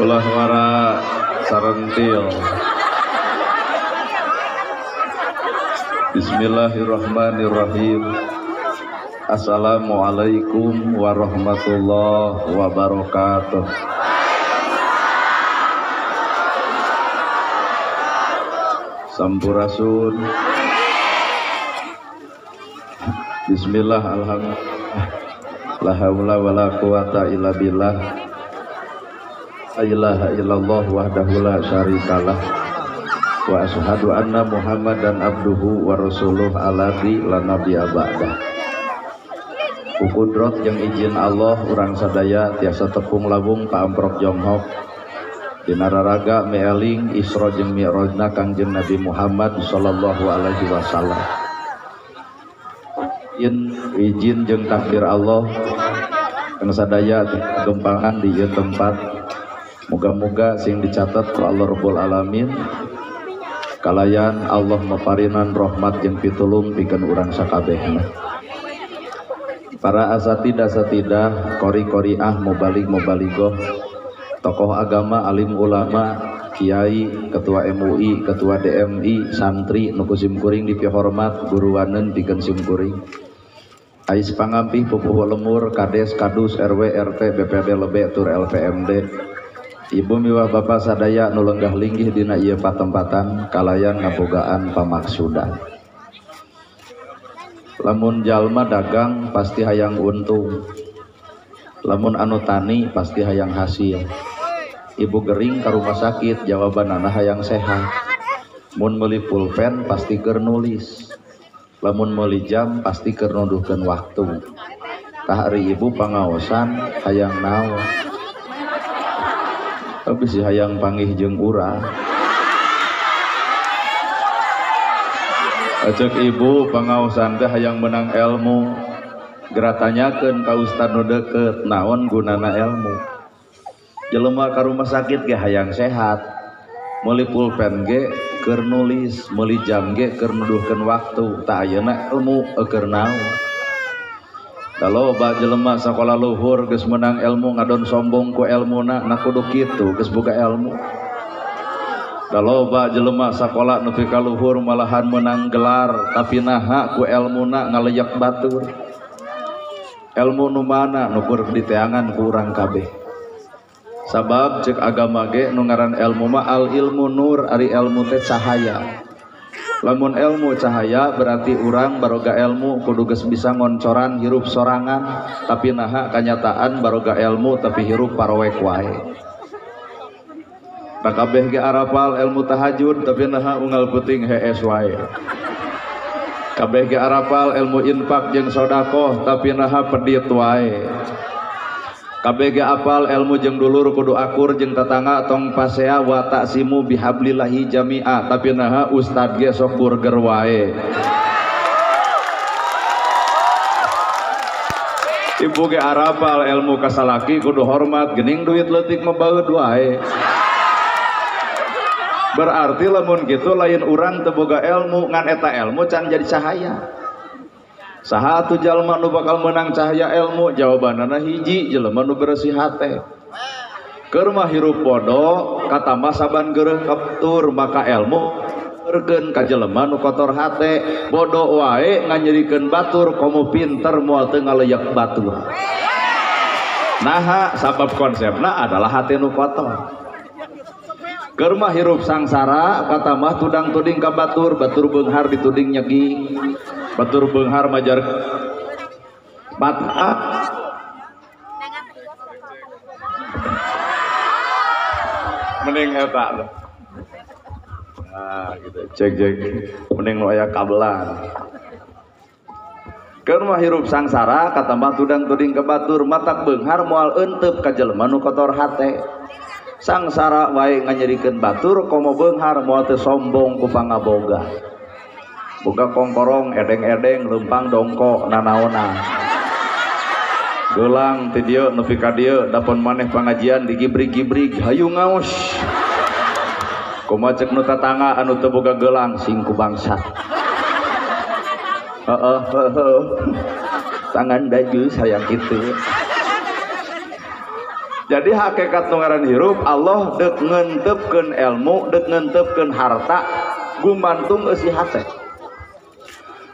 Ulah wara sarentil. Bismillahirrahmanirrahim. Assalamualaikum warahmatullahi wabarakatuh. Sampurasun. Bismillah, alhamdulillah. La haula wala quwata illa billah. La ilaha illallah wahdahu la syarikalah. Wa asyhadu anna Muhammadan abduhu wa rasuluh alladzi la nabiyya ba'dah. Kukudrot jeung izin Allah urang sadaya tiasa tepung labung paamprok jonghok dina raraga meeling Isra jeung Mi'rajna Kangjeng Nabi Muhammad sallallahu alaihi wasallam. Izin jeung takdir Allah kang sadaya gempangan di ieu tempat. Moga-moga sing dicatat ku Allah Rabbul Alamin kalayan Allah maparinan rahmat jeung pitulung pikeun urang sakabehna. Para asatidah qori-qoriah mubalik-mubalighah, tokoh agama, alim ulama, kiai, ketua MUI, ketua DMI, santri nu kusimkuring dipihormat, guruwaneun pikeun simkuring. Ais pangampih pupuh lemur, kades, kadus, RW, RT, BPD lebe tur LPMD. Ibu miwah bapak sadaya nu lenggah linggih dina ieu patempatan kalayan ngabogaan pamaksudan. Lamun jalma dagang pasti hayang untung. Lamun anu tani pasti hayang hasil. Ibu gering ka rumah sakit jawabanana hayang sehat. Mun meuli pulpen pasti keur nulis. Lamun meuli jam pasti keur nuduhkeun waktu. Tah ari ibu pangaosan hayang naon? Tapi si hayang panggih jeung urang. Acek ibu pangaosan teh hayang menang ilmu. Geura tanyakeun ka ustad nu deukeut naon gunana ilmu. Jelema ka rumah sakit ge hayang sehat. Meuli pulpen ge keur nulis, meuli jam ge keur nuduhkeun waktu. Tah ayeuna ilmu keur naon? Kalau jelema sakola luhur geus menang ilmu ngadon sombong ku ilmuna na kudu kitu geus boga ilmu. Kalau jelema sakola nepi ka luhur malahan menang gelar tapi naha ku ilmuna ngaleyak batur. Ilmu nu mana nu keur diteangan ku urang kabeh. Sabab ceuk agama ge nu ngaran ilmu mah al ilmu nur, ari ilmu teh cahaya. Lamun ilmu cahaya berarti urang baroga ilmu kudu geus bisa ngoncoran hirup sorangan tapi naha kanyataan baroga ilmu tapi hirup parowek wae. Da kabeh ge arapal ilmu tahajud tapi naha unggal peuting hees wae. Kabeh ge arapal ilmu infak jeung sedekah tapi naha pedit wae. Kabeh ge apal ilmu jeung dulur kudu akur jeung tetangga tong pasea wa ta'simu bihablillahi jami'a tapi naha ustad ge sok burger wae. Ibu ge arapal ilmu kasalaki kudu hormat geuning duit leutik mah baeud wae. Berarti lamun kitu lain urang teu boga ilmu ngan eta ilmu can jadi cahaya. Saha atuh jalma nu bakal menang cahaya ilmu? Jawabanana hiji, jelema nu bersih hate. Keur mah hirup podo katambah saban geureuh kaptur maka ilmu eurkeun ka jelema nu kotor hate. Bodo wae nganyerikeun batur komo pinter moal teu ngaleyak batur. Nah sabab konsepna adalah hati nu kotor. Keur mah hirup sangsara kata mah tudang tuding ka batur, batur beunghar dituding nyegi, batur beunghar majar patah. Mending eta. Nah, gitu. Cek mending nu aya kabelan. Keur mah hirup sangsara kata mah tudang tuding ka batur, matak beunghar moal eunteup ka jelema nu kotor hate. Sangsara wae nganyerikeun batur komo beunghar moal teu sombong ku pangaboga. Boga kongkorong edeng-edeng leumpang dongko nanaona. Gelang ti dieu nepi ka dieu dapon maneh pangajian digibrig-gibrig hayu ngaos. Kumaha ceuk nu tatangga anu teu boga gelang singku bangsa. Tangan baju sayang itu. Jadi hakikat ngaran hirup Allah dek ngentepkeun ilmu, dek ngentepkeun harta gumantung eusi hate.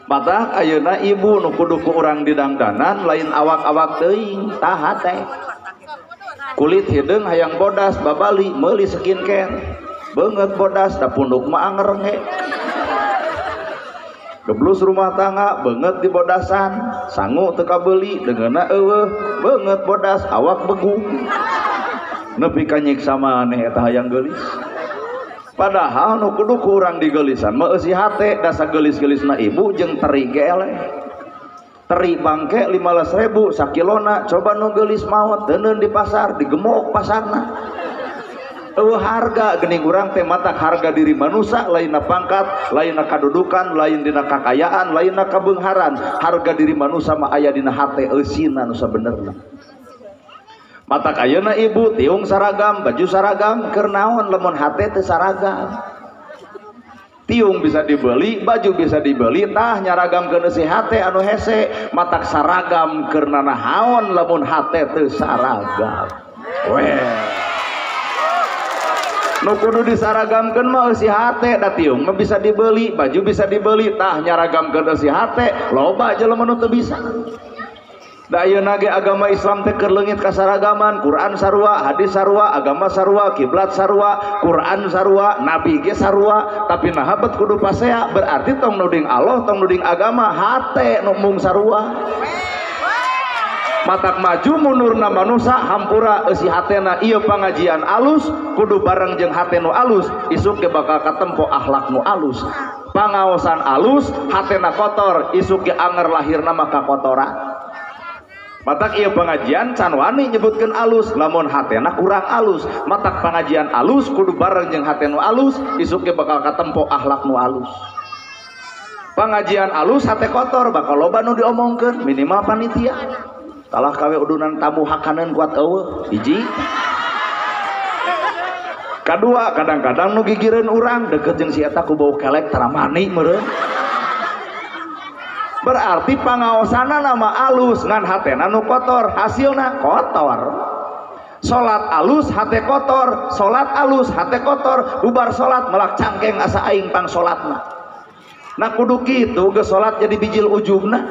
Matak ayeuna ibu nu kudu ku urang didangdanan lain awak-awak teuing tah hate. Kulit hideung hayang bodas babali meuli skincare. Beungeut bodas da punduk mah anger nge. Geblus rumah tangga beungeut di bodasan, sangu teu kabeuli deungeunna eueuh, beungeut bodas awak begu. Nepi ka nyiksa maneh eta hayang geulis. Padahal nu kudu ku urang digeulisan mah eusi hate, da sagelis-gelisna ibu jeung teri ge eleh. Teri bangke 15.000 sakilona, coba nu geulis maot deuneun di pasar digemok pasarna. Harga geuning urang teh matak harga diri manusia lainna pangkat, lainna kadudukan, lain dina kakayaan, lainna kabeungharan. Harga diri manusia mah aya dina hate eusina nu sabenerna. Matak ayeuna ibu tiung saragam, baju saragam, keur naon lamun hate teu saragam. Tiung bisa dibeli, baju bisa dibeli, tah nyaragamkeun eusi hate anu hese. Matak saragam keur nanahaon lamun hate teu saragam. Nu kudu disaragamkeun mah eusi hate da tiung mah bisa dibeli, baju bisa dibeli, tah nyaragamkeun eusi hate loba jelema nu teu bisa. Da ayeuna ge agama Islam teh keur leungit kasaragaman, Quran sarua, hadis sarua, agama sarua, kiblat sarua, Quran sarua, nabi ge sarua, tapi naha bet kudu pasea, berarti tong nuding Allah, tong nuding agama, hate nu mung sarua. Matak maju munurna manusia hampura eusi hatena ieu pangajian alus kudu bareng jeung hate nu alus isuk ge bakal katempo akhlak nu alus. Pangaosan alus hatena kotor isuk ge anger lahirna maka kotoran. Matak ieu pengajian can wani nyebutkeun alus lamun hatena kurang alus. Matak pengajian alus kudu bareng jeung hate nu alus isuk ge bakal katempo akhlak nu alus. Pengajian alus hate kotor bakal loba nu diomongkeun minimal panitia. Talah kawe udunan tamu hakaneun kuat eueuh hiji. Kadua kadang-kadang nu gigireun urang deukeut jeung si eta ku bau kelek tara mani meureun. Berarti pangaosana nama alus ngan hatena nu kotor, hasilna kotor. Salat alus hate kotor, salat alus hate kotor, bubar salat melak cangkeng asa aing pang salatna. Nah kudu kitu geus salat jadi bijil ujubna.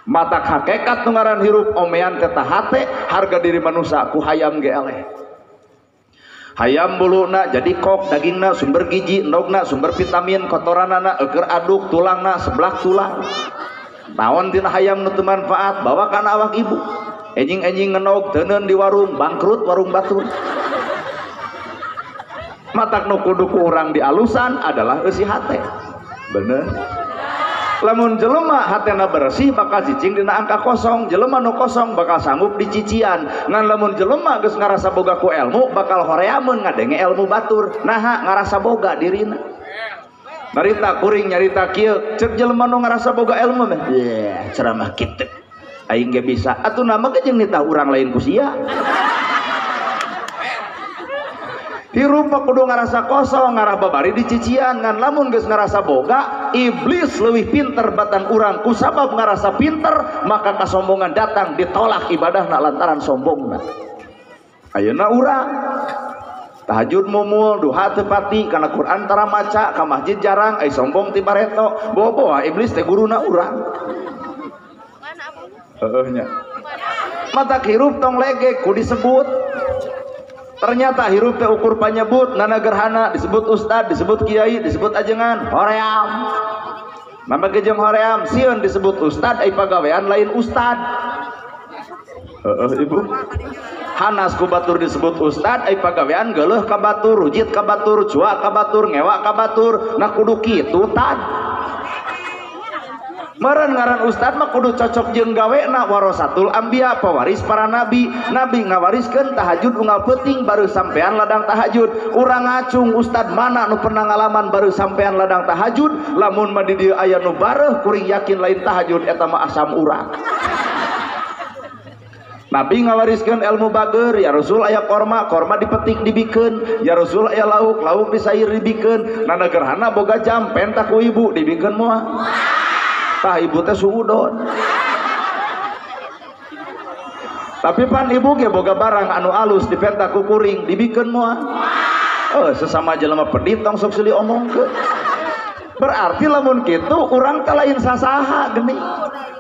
Matak hakikat nu ngaran hirup omean teh hate, harga diri manusia ku hayam ge eleh. Hayam buluna jadi kok, dagingna sumber gizi, endogna sumber vitamin, kotoranana euker aduk, tulangna sebelah tulang. Naon tina hayam nu teu manfaat bawa kana awak ibu. Enjing-enjing ngenog deuneun di warung, bangkrut warung batur. Matak nu kudu ku urang dialusan adalah eusi hate. Bener. Lamun jelema hatena bersih bakal cicing dina angka kosong, jelema nu kosong bakal sanggup dicician. Ngan lamun jelema geus ngarasa boga ku ilmu bakal horeameun ngadenge ilmu batur. Naha ngarasa boga dirina. Narita kuring nyarita kieu, ceuk jelema nu ngarasa boga ilmu mah. Ceramah kitu. Aing ge bisa. Atuh nama ge jeung nitah urang lain ku sia. Hirup kudu ngarasa kosong, ngarah babari di cician. Ngan lamun geus ngarasa boga, iblis leuwih pinter batan urang. Kusabab ngarasa pinter, maka kasombongan datang, ditolak ibadahna lantaran sombongna. Ayeuna urang tahajud mumul, duha teu pati, kana Quran tara maca, ka masjid jarang, ai sombong ti bareto. Boa-boa iblis teh guruna urang. Nya. mata hirup tong legek ku disebut. Ternyata hirup teh ukur panyebut nana gerhana disebut ustad, disebut kiai, disebut ajengan hoream. Nama gejeng hoream sieun disebut ustad ai pagawean lain ustad. Ibu hanas ku batur disebut ustad ai pagawean geuleuh ka batur, rujit ka batur, cua ka batur, ngewa ka batur, na kudu kitu tad. Meureun ngaran ustad mah kudu cocok jeung gawena, warasatul anbiya, pewaris para nabi. Nabi ngawariskeun tahajud unggal peuting baru sampean ladang tahajud. Urang ngacung ustad mana nu pernah ngalaman baru sampean ladang tahajud, lamun mah di dieu aya nu bareuh kuring yakin lain tahajud eta mah asam urang. Nabi ngawariskan ilmu bager, ya Rasul aya korma, korma dipetik dibikeun, ya Rasul aya lauk, lauk disair dibikeun, nana gerhana boga jam pentak ku ibu dibikeun moal. Tah ibu teh suudon. Tapi pan ibu ge boga barang anu alus dipentak ku kuring dibikeun moal. Sesama jelema pedit tong sok seuli omongkeun. Berarti lamun kitu urang teh lain sasaha geni.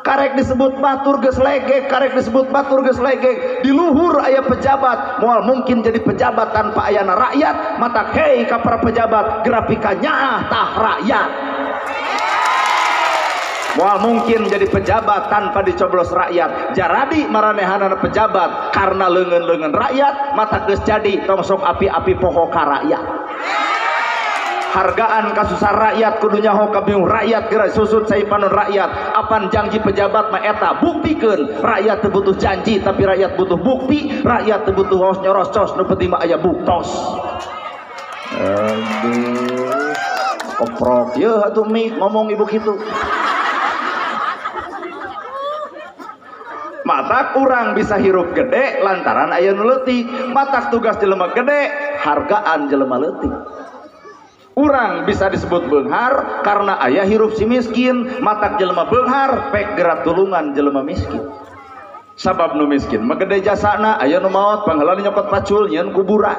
Karek disebut batur geus legek, karek disebut batur geus legek. Di luhur aya pejabat, moal mungkin jadi pejabat tanpa ayana rakyat. Mata hei ka para pejabat, grafika nyaah tah rakyat. Moal mungkin jadi pejabat tanpa dicoblos rakyat. Jaradi maranehanana pejabat karena leungeun-leungeun rakyat, mata geus jadi tong sok api-api poho ka rakyat. Hargaan kasusah rakyat kudu nyaho ka biung rakyat geura susut saipanon rakyat. Apan janji pejabat mah eta buktikeun. Rakyat teu butuh janji tapi rakyat butuh bukti. Rakyat teu butuh hos nyorocos nu penting mah aya buktos. Aduh, koprok yeuh atuh mik ngomong ibu kitu. Matak urang bisa hirup gede lantaran aya nu leutik. Matak tugas jelema gede, hargaan jelema leutik. Urang bisa disebut beunghar karena aya hirup si miskin. Matak jelema beunghar pek gerak tulungan jelema miskin. Sabab nu miskin mah gede jasana. Aya nu maot pangheula nyokot pacul nyeun kuburan.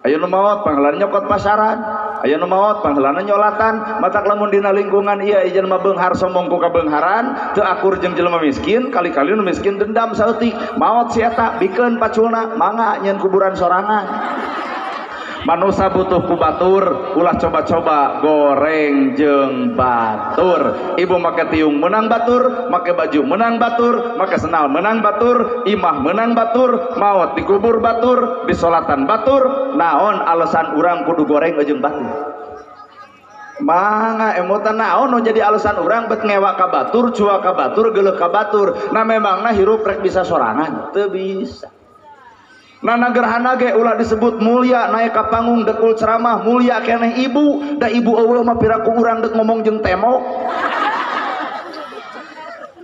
Aya nu maot pangheula nyokot pasaran. Aya nu maot pangheula nyolatan. Matak lamun dina lingkungan ieu jelema beunghar sombong ku kabeungharan, teu akur jeung jelema miskin, kali-kali nu miskin dendam saeutik. Maot si eta bikeun paculna, mangga nyeun kuburan sorangan. Manusia butuh ku batur, ulah coba-coba goreng jeung batur. Ibu make tiung menang batur, make baju menang batur, make senal menang batur, imah menang batur, maot dikubur batur, disolatan batur. Naon alasan urang kudu goreng jeung batur? Mangga emutan naon nu jadi alasan urang bet ngewa ka batur, cua ka batur, geuleuh ka batur. Nah memangna hirup rek bisa sorangan? Teu bisa. Nana gerhana ge ulah disebut mulia naik ka panggung dekul ceramah mulia keneh ibu. Da ibu eueuh mah piraku urang dek ngomong jeung temok.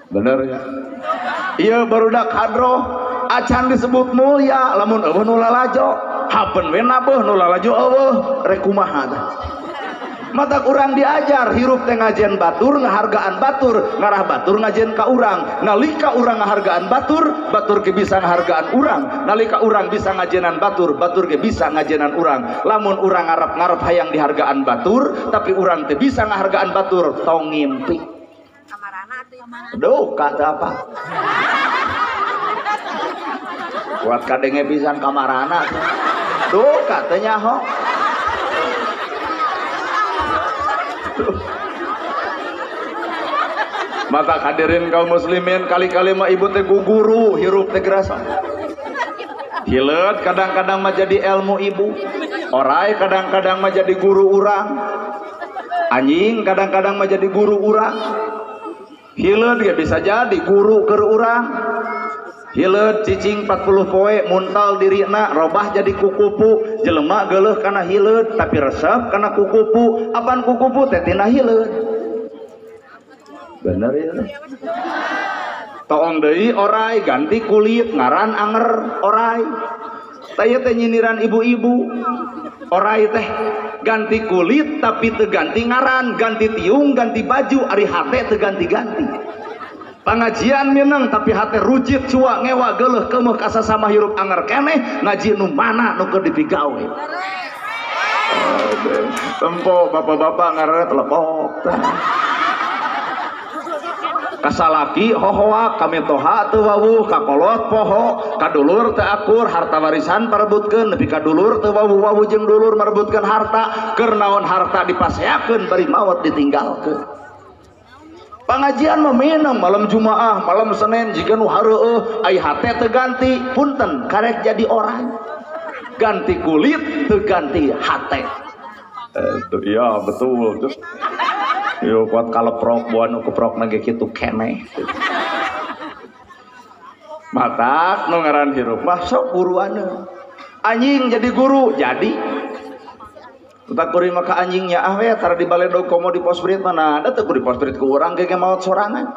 Bener ya? Ieu barudak hadroh acan disebut mulia lamun eueuh nu lalajo. Habeun we nabeuh nu lalajo eueuh rek kumaha tah. Matak urang diajar hirup teh ngajen batur, ngahargaan batur, ngarah batur ngajen ka urang. Nalika urang ngahargaan batur, batur ge bisa ngahargaan urang. Nalika urang bisa ngajenan batur, batur ge bisa ngajenan urang. Lamun urang ngarep-ngarep hayang dihargaan batur, tapi urang teh bisa ngahargaan batur, tong ngimpi. Kamarana teh mana? Duh, kata apa? Kuat kadenge pisan kamarana. Duh, katanya ho. Mata hadirin kaum muslimin, kali-kali mah ibu teh guru hirup teh gerasa. Hileut kadang-kadang mah jadi ilmu ibu. Orai kadang-kadang mah jadi guru urang. Anjing kadang-kadang mah jadi guru urang. Hileut ge bisa jadi guru keur urang. Hileut cicing 40 poe muntal dirina robah jadi kukupu. Jelema geuleuh kana hileut tapi resep kana kukupu. Apaan kukupu teh tina hileut. Bener ya. Toong deui orai ganti kulit ngaran anger orai. Taya teh nyindiran ibu-ibu. Orai teh ganti kulit tapi teu ganti ngaran, ganti tiung, ganti baju, ari hate teu ganti-ganti. Pengajian mineng tapi hate rujit cua ngewa geuleuh keumeuh ka sasama hirup anger keneh ngaji nu mana nu keur dipigawe. Tempo bapak-bapak ngaranna telepok. kasalaki hohoak kami toha teu wawuh kakolot poho kadulur teu akur harta warisan parebutkeun nepi kadulur teu wawuh jeung dulur marebutkeun harta keur naon harta dipaseakeun bari maot ditinggalkeun. Pengajian meminang malam Jumaah malam Senin jika nu hareueuh ai hate teu ganti punten karek jadi orang ganti kulit teu ganti hate. Iya betul tuh. Yo kuat kaleprok buan keprok nage kitu keneh. Matak nu ngaran hirup mah sok guruana. Anjing jadi guru jadi. Utak kuring maka anjingnya we tara di baledog komo di pos brit mana ada teu di pos brit ku urang ge maot sorangan.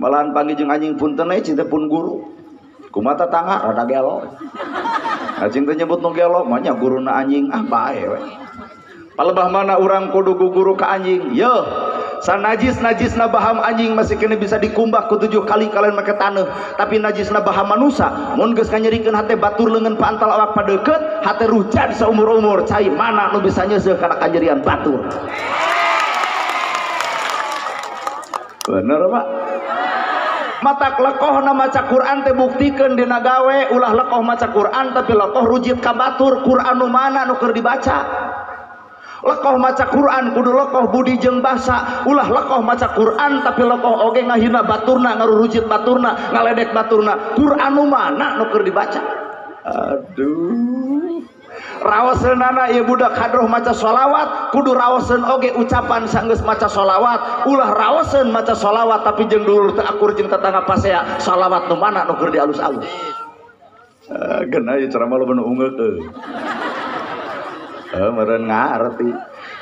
Malahan panggil jeung anjing punten we cinta pun guru. Kumata tangga rada gelo. Anjing teh nyebut nu gelo mah nya guruna anjing bae we. Palebah mana orang kudu guguru ke anjing yo sanajis na baham anjing masih kena bisa dikumbah ku 7 kali kalian make taneuh tapi najis na baham manusia mun geus kanyerikeun hate batur leungeun paantal awak padeukeut hate rujan saumur-umur cai mana nu bisa nyeuseuh kana kanjerian batur. Bener Pak. Matak lekohna maca Quran teh buktikeun dina gawe ulah lekoh maca Quran tapi lekoh rujit ka batur Quran nu mana nu keur dibaca. Lekoh maca Quran kudu lekoh budi jeung basa ulah lekoh maca Quran tapi lekoh oge ngahina baturna ngarurujit baturna ngaledek baturna Quran nu mana nu keur dibaca. Aduh raoseunana ieu budak hadroh maca sholawat kudu raoseun oge ucapan sanggeus maca sholawat ulah raoseun maca sholawat tapi jeung dulur teu akur jeung tetangga pasea sholawat nu mana nu keur dialus-alus. Geuna ieu ceramah lo bener ungeuk meureun ngarti.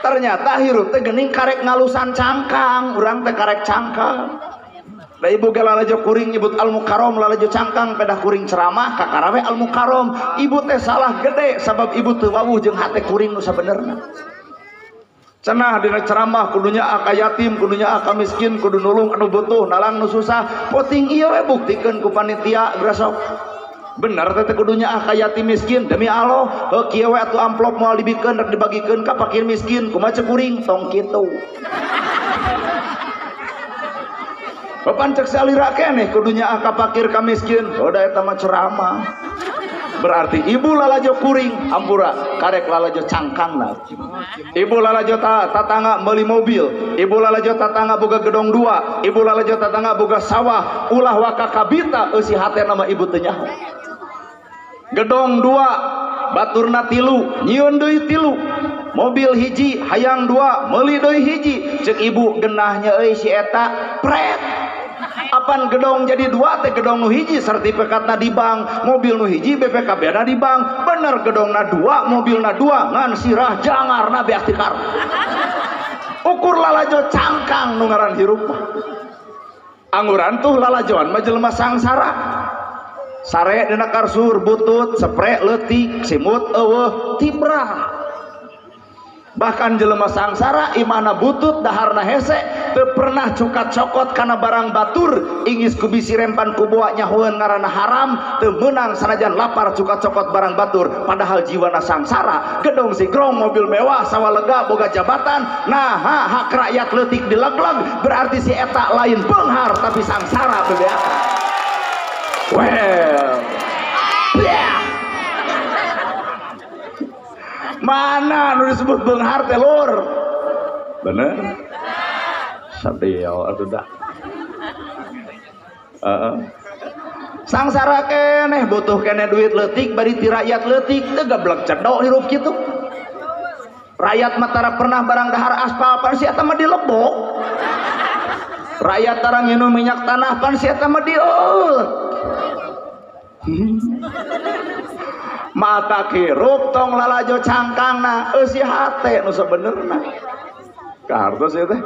Ternyata hirup teh geuning karek ngalusan cangkang, urang teh karek cangkang. Da ibu ge lalajo kuring nyebut Al Mukarrom lalajo cangkang pedah kuring ceramah kakarawe Al Mukarrom. Ibu teh salah gede sabab ibu teu wawuh jeung hate kuring nu sabenerna. Cenah dina ceramah kudunya ka yatim, kudunya ka miskin, kudu nulung anu butuh, nalang nu susah. Poting ieu we buktikeun ku panitia grasok. Bener teh kudunya ka yatim miskin demi Allah heuh kieu we atuh amplop moal dibikeun rek dibagikeun ka fakir miskin kumaha ceuk kuring tong kitu. Papancek salira keneh kudunya ka fakir ka miskin da eta mah ceramah. Berarti ibu lalajo kuring ampura karek lalajo cangkangna. Ibu lalajo tatangga meuli mobil, ibu lalajo tatangga boga gedong 2, ibu lalajo tatangga boga sawah ulah waka kabita eusi hatena mah ibu teu nyaho. Gedong 2 baturna 3 nyieun deui 3 mobil hiji hayang 2 meuli deui hiji ceuk ibu genahnya euy si eta pret apan gedong jadi 2 teh gedong nu hiji sertifikatna di bank mobil nu hiji BPKB na di bank bener gedongna 2 mobilna 2 ngan sirah jangarna beak tikar ukur lalajo cangkang nu ngaran hirup angguran tuh lalajoan mah jelema sangsara sare dina karsur butut spray leutik simut eueuh tibrah bahkan jelema sangsara imana butut daharna hese teu pernah cukat cokot kana barang batur ingis ku bisi rempan ku boa nyahoeun ngaranna haram teu meunang sanajan lapar cukat cokot barang batur padahal jiwana sangsara gedong sigrong mobil mewah sawalega boga jabatan nah hak rakyat leutik dilegleg berarti si eta lain beunghar tapi sangsara bebeakan. Well, yeah. Mana nu disebut beunghar teh lur? Bener? Sadeal atuh dah. Sangsara keneh butuh keneh duit leutik bari ti rakyat leutik teu gablek cedok hirup kitu. Rakyat mah tara pernah barang dahar aspal pan si eta mah dilebok. Rakyat tara nginum minyak tanah pan si eta mah dieuleut. Mata kirup tong lalajo cangkangna eusi hate nu sabenerna kahartos ieu teh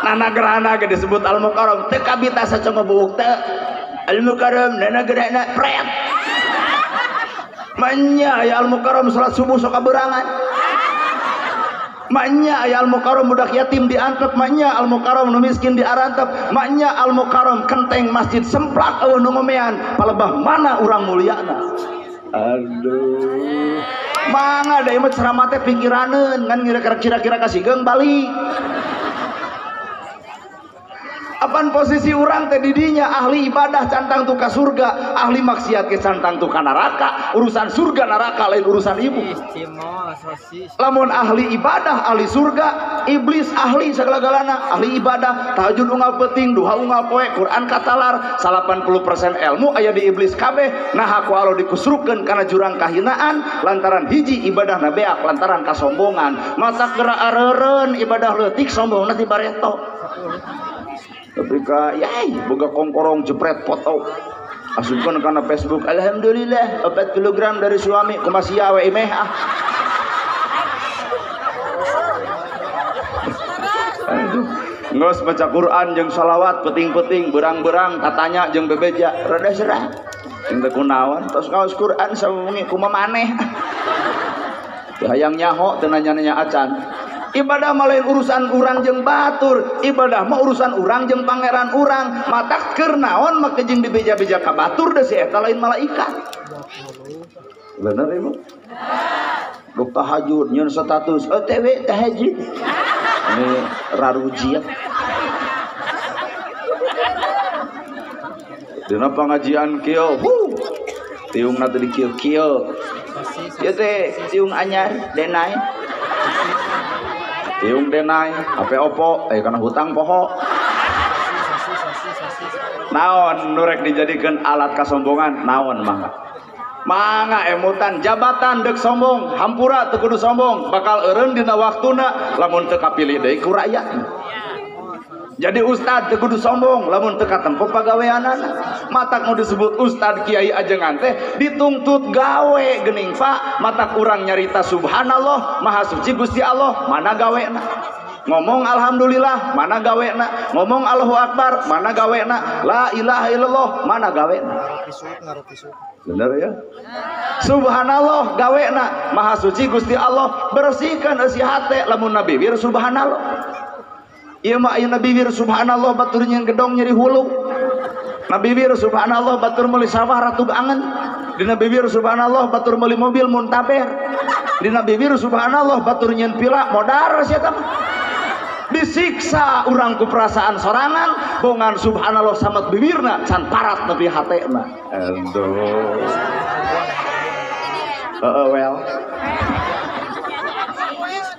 nana gerana ge disebut Al Mukarrom teu kabita sacongo buuk teh Al Mukarrom nana gerana pret manya aya Al Mukarrom salat subuh sok kaberangan maknya aya Al Mukarrom budak yatim diantep maknya Al Mukarrom nu miskin diarantep maknya Al Mukarrom kenteng masjid semplak eueuh nu ngomean palebah mana urang mulyana. Aduh mangga deui mah ceramah teh pikiraneun ngan kira-kira kasigeung balik Apaan posisi orang teh didinya ahli ibadah cantang tuh ka surga, ahli maksiat ke cantang tuh ka neraka. Urusan surga neraka lain urusan ibu. Lamun ahli ibadah ahli surga, iblis ahli segala-galana, ahli ibadah, tahajud unggal peting, duha unggal poe, Quran katalar, 80% ilmu aya di iblis kabeh. Nah aku alo dikusrukeun kana jurang kahinaan lantaran hiji ibadah nabeak lantaran kasombongan. Mata gerak areureun ibadah leutik sombongna ti bareto. Tapi ka yai boga kongkorong jepret foto asupkeun kana Facebook, alhamdulillah 4 kg dari suami kumasia we imeh ah. Aduh geus baca Quran jeung shalawat peting-peting berang-berang katanya jeung bebeja rada serah jeung teu kunaon tos ngaos Quran sawengi kumaha maneh hayang nyaho teu nanya-nanya acan. Ibadah mah lain urusan urang jeung batur, ibadah mah urusan urang jeung pangeran urang. Matak keur naon make jeung dibeja-beja ka batur da si eta lain malaikat. Bener ibu? Duk tahajud nyeun status OTW tahajud. Ini rarujiat. Dina pengajian kieu, tiungna teh di kieu-kieu. Ieu teh tiung anyar denai. Tiung denai, HP Oppo, karena hutang poho. Naon nurek dijadikan alat kasombongan, naon mangga emutan jabatan dek sombong, hampura teu kudu sombong, bakal eureun dina waktuna lamun teu kapilih deui ku rakyat. Jadi ustad teu kudu sombong lamun teu katempo pagaweanana. Matak nu disebut ustad kiai ajengan teh dituntut gawe geuning Pak. Matak urang nyarita subhanallah maha suci Gusti Allah mana gawena. Ngomong alhamdulillah mana gawena. Ngomong Allahu akbar mana gawena. La ilaha illallah mana gawena. Bener ya? Subhanallah gawena maha suci Gusti Allah bersihkan isi hate lamun nabi wir subhanallah. Ieu mah aya nabi wir subhanallah batur nyeun gedong nyeri hulu. Nabi wir subhanallah batur meuli sawah ratug angen. Di nabi wir subhanallah batur meuli mobil muntaber. Di nabi wir subhanallah batur nyeun pila modar sia tah. Disiksa urang ku perasaan sorangan bongan subhanallah samet bibirna can parat nepi hatena. Aduh. Well.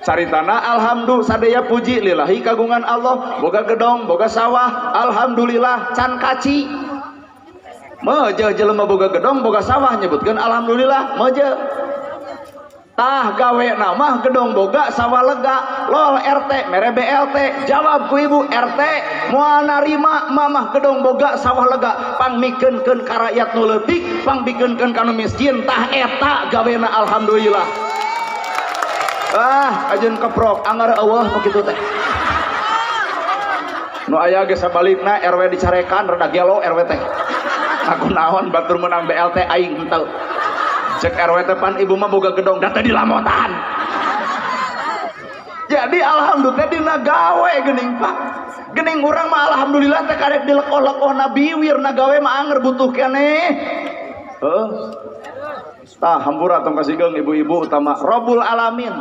Caritana alhamdulillah sadaya puji lillahi kagungan Allah boga gedong boga sawah alhamdulillah can kaci meuje jelema boga gedong boga sawah nyebutkeun alhamdulillah meuje tah gawe mah gedong boga sawah lega lol RT mere BLT jawab ku ibu RT moal narima mamah gedong boga sawah lega pangmikeunkeun ka rakyat nu leutik pangpikeunkeun ka nu miskin tah eta gawena alhamdulillah. Ajeun keprok anggar eueuh nu kitu teh. Nu aya ge sabalikna RW dicarekan rada gelo RW teh. Aku naon batur menang BLT aing henteu. Cek RW teh pan ibu mah boga gedong da teh dilamotan. Jadi alhamdulillah dina gawe geuning Pak. Geuning urang mah alhamdulillah teh karek dileko-lekohna biwir na gawe mah anger butuh keneh. Heuh. Tah hampura tong kasihkeun ibu-ibu utama Rabbul Alamin.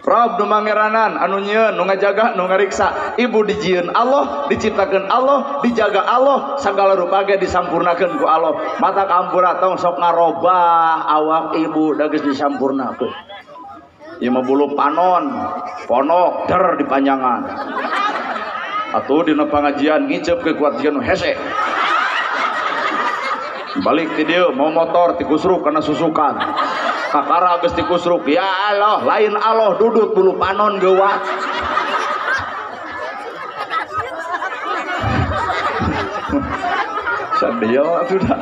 Rabb nu mangeranan anu nyieun nu ngajaga nu ngariksa. Ibu dijieun Allah, diciptakeun Allah, dijaga Allah, sagala rupa ge disampurnakeun ku Allah. Mata kahampura tong sok ngarobah awak ibu da geus disampurnakeun. Ieu mah bulu panon, ponok der dipanjangan. Atuh dina pangajian ngicep ke kuat jeung hese. Balik ke dia mau motor tikusruk karena susukan kakara geus tikusruk ya Allah lain Allah duduk bulu panon gewa sadio sudah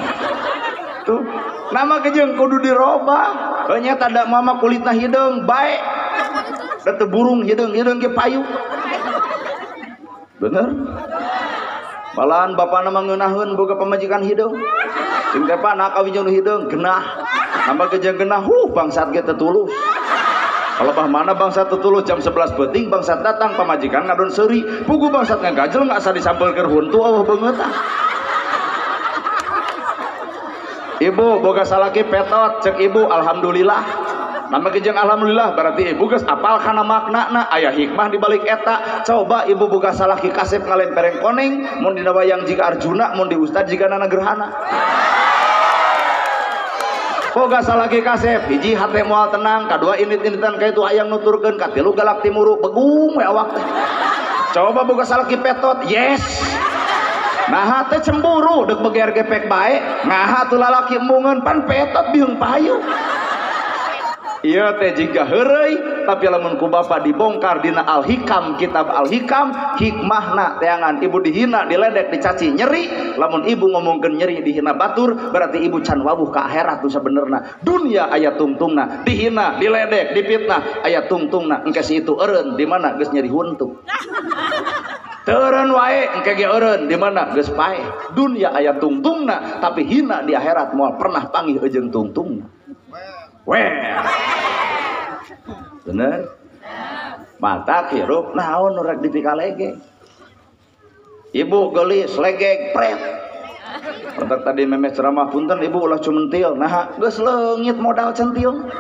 tuh nama kejeng kudu dirobah ternyata ada mama kulitna hideung baik da teu burung hideung ge payu bener malahan bapana mah ngeunaheun boga pamajikan hideung sing teh nak kawijeng nu hideung genah tambah kejeng genah bangsat ge teu tulus kalebah mana bangsat teu tulus jam 11 peuting bangsat datang pamajikan ngadon seuri pugu bangsat ngagajel nggak asa disampelkeun huntu eueuh beungeut ibu boga salaki petot cek ibu alhamdulillah nama jeung alhamdulillah berarti ibu geus apal kana maknana aya hikmah di balik eta. Coba ibu boga salaki kasep ngalempereng koneng mun dina wayang jiga Arjuna mun di ustad jiga nana gerhana. Boga salaki kasep hiji hate moal tenang, kadua init-initan kaitu hayang nuturkeun, katilu galak timuru begung we awak teh. Coba boga salaki petot, yes. Nah teh cemburu deuk beger gepek bae, ngaha teu lalaki embungeun pan petot biung payu. Iya teh jika heureuy tapi lamun ku bapa dibongkar dina Al-Hikam, kitab Al-Hikam hikmahna teangan ibu dihina diledek dicaci nyeri. Lamun ibu ngomongkeun nyeri dihina batur berarti ibu can wawuh ka akhirat tuh sabenerna. Dunia aya tungtungna, dihina diledek dipitnah aya tungtungna, engke si itu eureun di mana geus nyeri huntuk. Teureun wae engke ge eureun di mana geus pae. Dunia aya tungtungna tapi hina di akhirat moal pernah panggih eujeung tungtungna. Weh, bener? Mata hirup naon nu rek dipikalege. Ibu gelis legeg pret. Untuk tadi memes ceramah punten ibu ulah cumentil. Nah, geus leungit modal centil.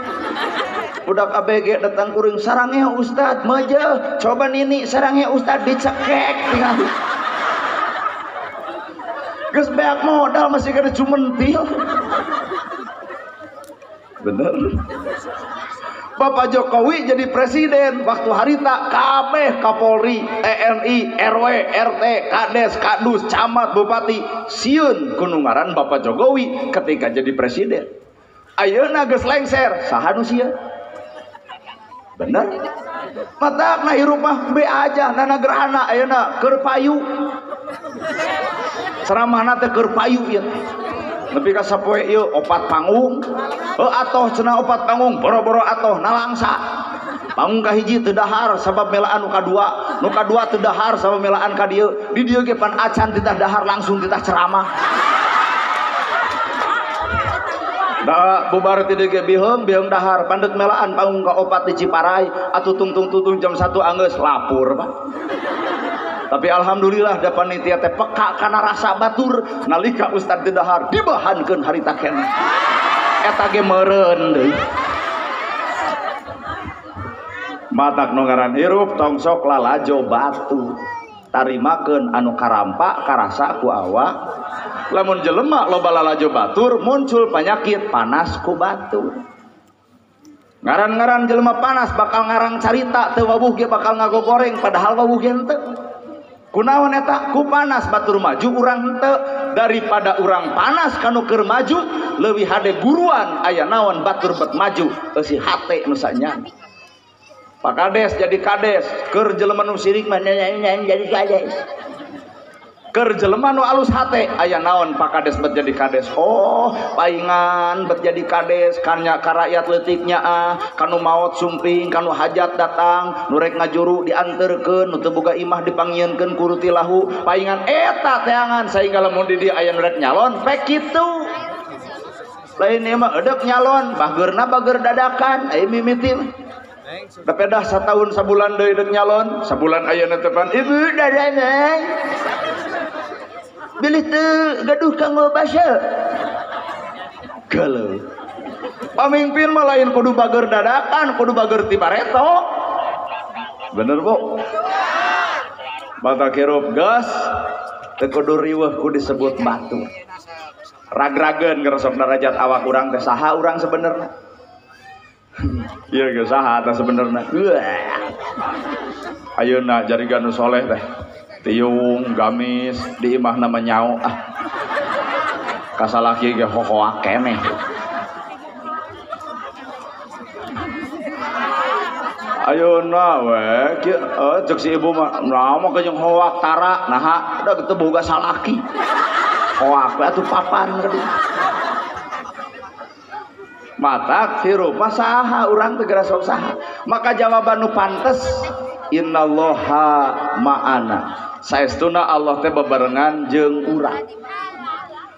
Budak ABG datang kuring sarangnya ustad meje. Coba nini sarangnya ustad dicekek tinggal. Geus beak modal masih kada cumentil. Bener. Bapak Jokowi jadi presiden waktu harita kabeh Kapolri, TNI, RW, RT, Kades, Kadus, Camat, Bupati sieun ku ngaran Bapak Jokowi ketika jadi presiden. Ayeuna geus lengser saha nu sieun? Bener. Matakna hirup mah be aja nana gerhana ayeuna keur payu. Ceramahna teh keur payu ieu. Nepi ka sapoe ieu opat panggung. Atoh cenah opat panggung boro-boro atoh nalangsa. Panggung kahiji teu dahar sabab melaan nu kadua, nu kadua teu dahar sabab melaan ka dieu. Di dieu ge pan acan titah dahar langsung titah ceramah. Da bubar ti dieu ge biheung dahar pandek melaan panggung ka opat di Ciparai atuh tungtung-tungtung jam 1 anggeus lapur Pak. Tapi alhamdulillah da panitia teh peka kana rasa batur nalika ustad teu dahar dibahankeun harita keneh. Eta ge meureun deui. Matak nu ngaran hirup tong sok lalajo batu. Tarimakeun anu karampa karasa ku awak. Lamun jelema loba lalajo batur muncul penyakit panas ku batur. Ngaran-ngaran jelema panas bakal ngarang carita teu wawuh ge bakal ngagogoreng padahal wawuh ge henteu. Kunaon eta ku panas batur maju urang henteu daripada urang panas kanu keur maju leuwih hade guruan aya naon batur bet maju eusi hate nu sanyana. Pak Kades jadi kades keur jelema nu sirik mah jadi kades. Keur jelema nu alus hate aya naon Pak Kades bet jadi kades. Oh paingan bet jadi kades kanya ka rakyat leutiknya kanu maot sumping kanu hajat datang nu rek ngajuru dianterkeun nu teu boga imah dipanggieunkeun ku ruti lahu paingan eta teangan saingga lamun di dieu aya nu rek nyalon pek kitu. Lain ieu mah eudeup nyalon bageurna bager dadakan aya mimiti. Dapedah satahun sabulan deui deuk nyalon sabulan ayeuna teh pan ibu dadana bilih teu gaduh kanggo basa galau. Pamimpin mah lain kudu bager dadakan kudu bager ti bareto. Bener Bu? Mata kirup gas teu kudu riweuh ku disebut batur. Ragrageun ngeresok derajat awak urang teh saha urang sebenarnya. Iya ge saha tah sebenarnya. Ayeuna jarigan nu soleh teh tiung gamis di imah nama nyao kasalaki ge hohoak keneh. Ayeuna we kieu cek si ibu mah naon ke jeung hoak tara naha da teu boga salaki. Hoak we atuh papan geuning. Matak hirup mah saha urang teh geura sok saha. Maka jawaban nu pantes innallaha ma'ana. Saestuna Allah teh bebarengan jeung urang.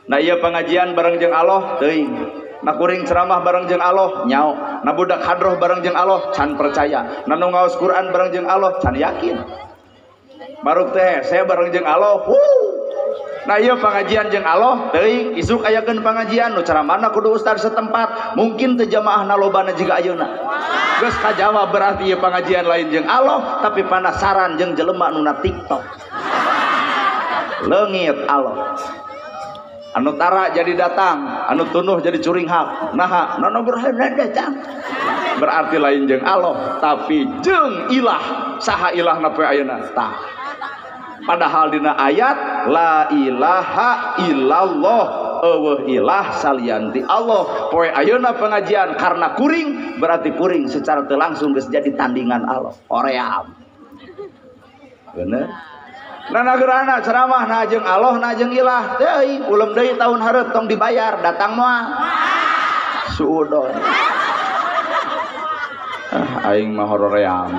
Nah ieu pengajian bareng jeung Allah teuing. Na kuring ceramah bareng jeung Allah nyao. Na budak hadroh bareng jeung Allah can percaya. Na nu ngaos Quran bareng jeung Allah can yakin. Baruk teh saya bareng jeung Allah Nah iya pengajian jeung Allah teuing isuk ayakeun pengajian nu ceramahna kudu ustaz setempat mungkin teu jamaahna lobana jiga ayeuna geus kajawab berarti ieu pengajian lain jeung Allah tapi penasaran jeung jelema nu na TikTok leungit Allah anu tara jadi datang anu tunuh jadi curing hak naha nonogerhana datang berarti lain jeung Allah tapi jeung ilah saha ilahna poe ayeuna tah padahal dina ayat la ilaha illallah eueuh ilah salianti Allah poe ayeuna pengajian karena kuring berarti kuring secara teu langsung geus jadi tandingan Allah hoream bener nah nagerana ceramah na jeung Allah na jeung ilah teuing ulem deui tahun hareup tong dibayar datang moal suudon aing mah hoream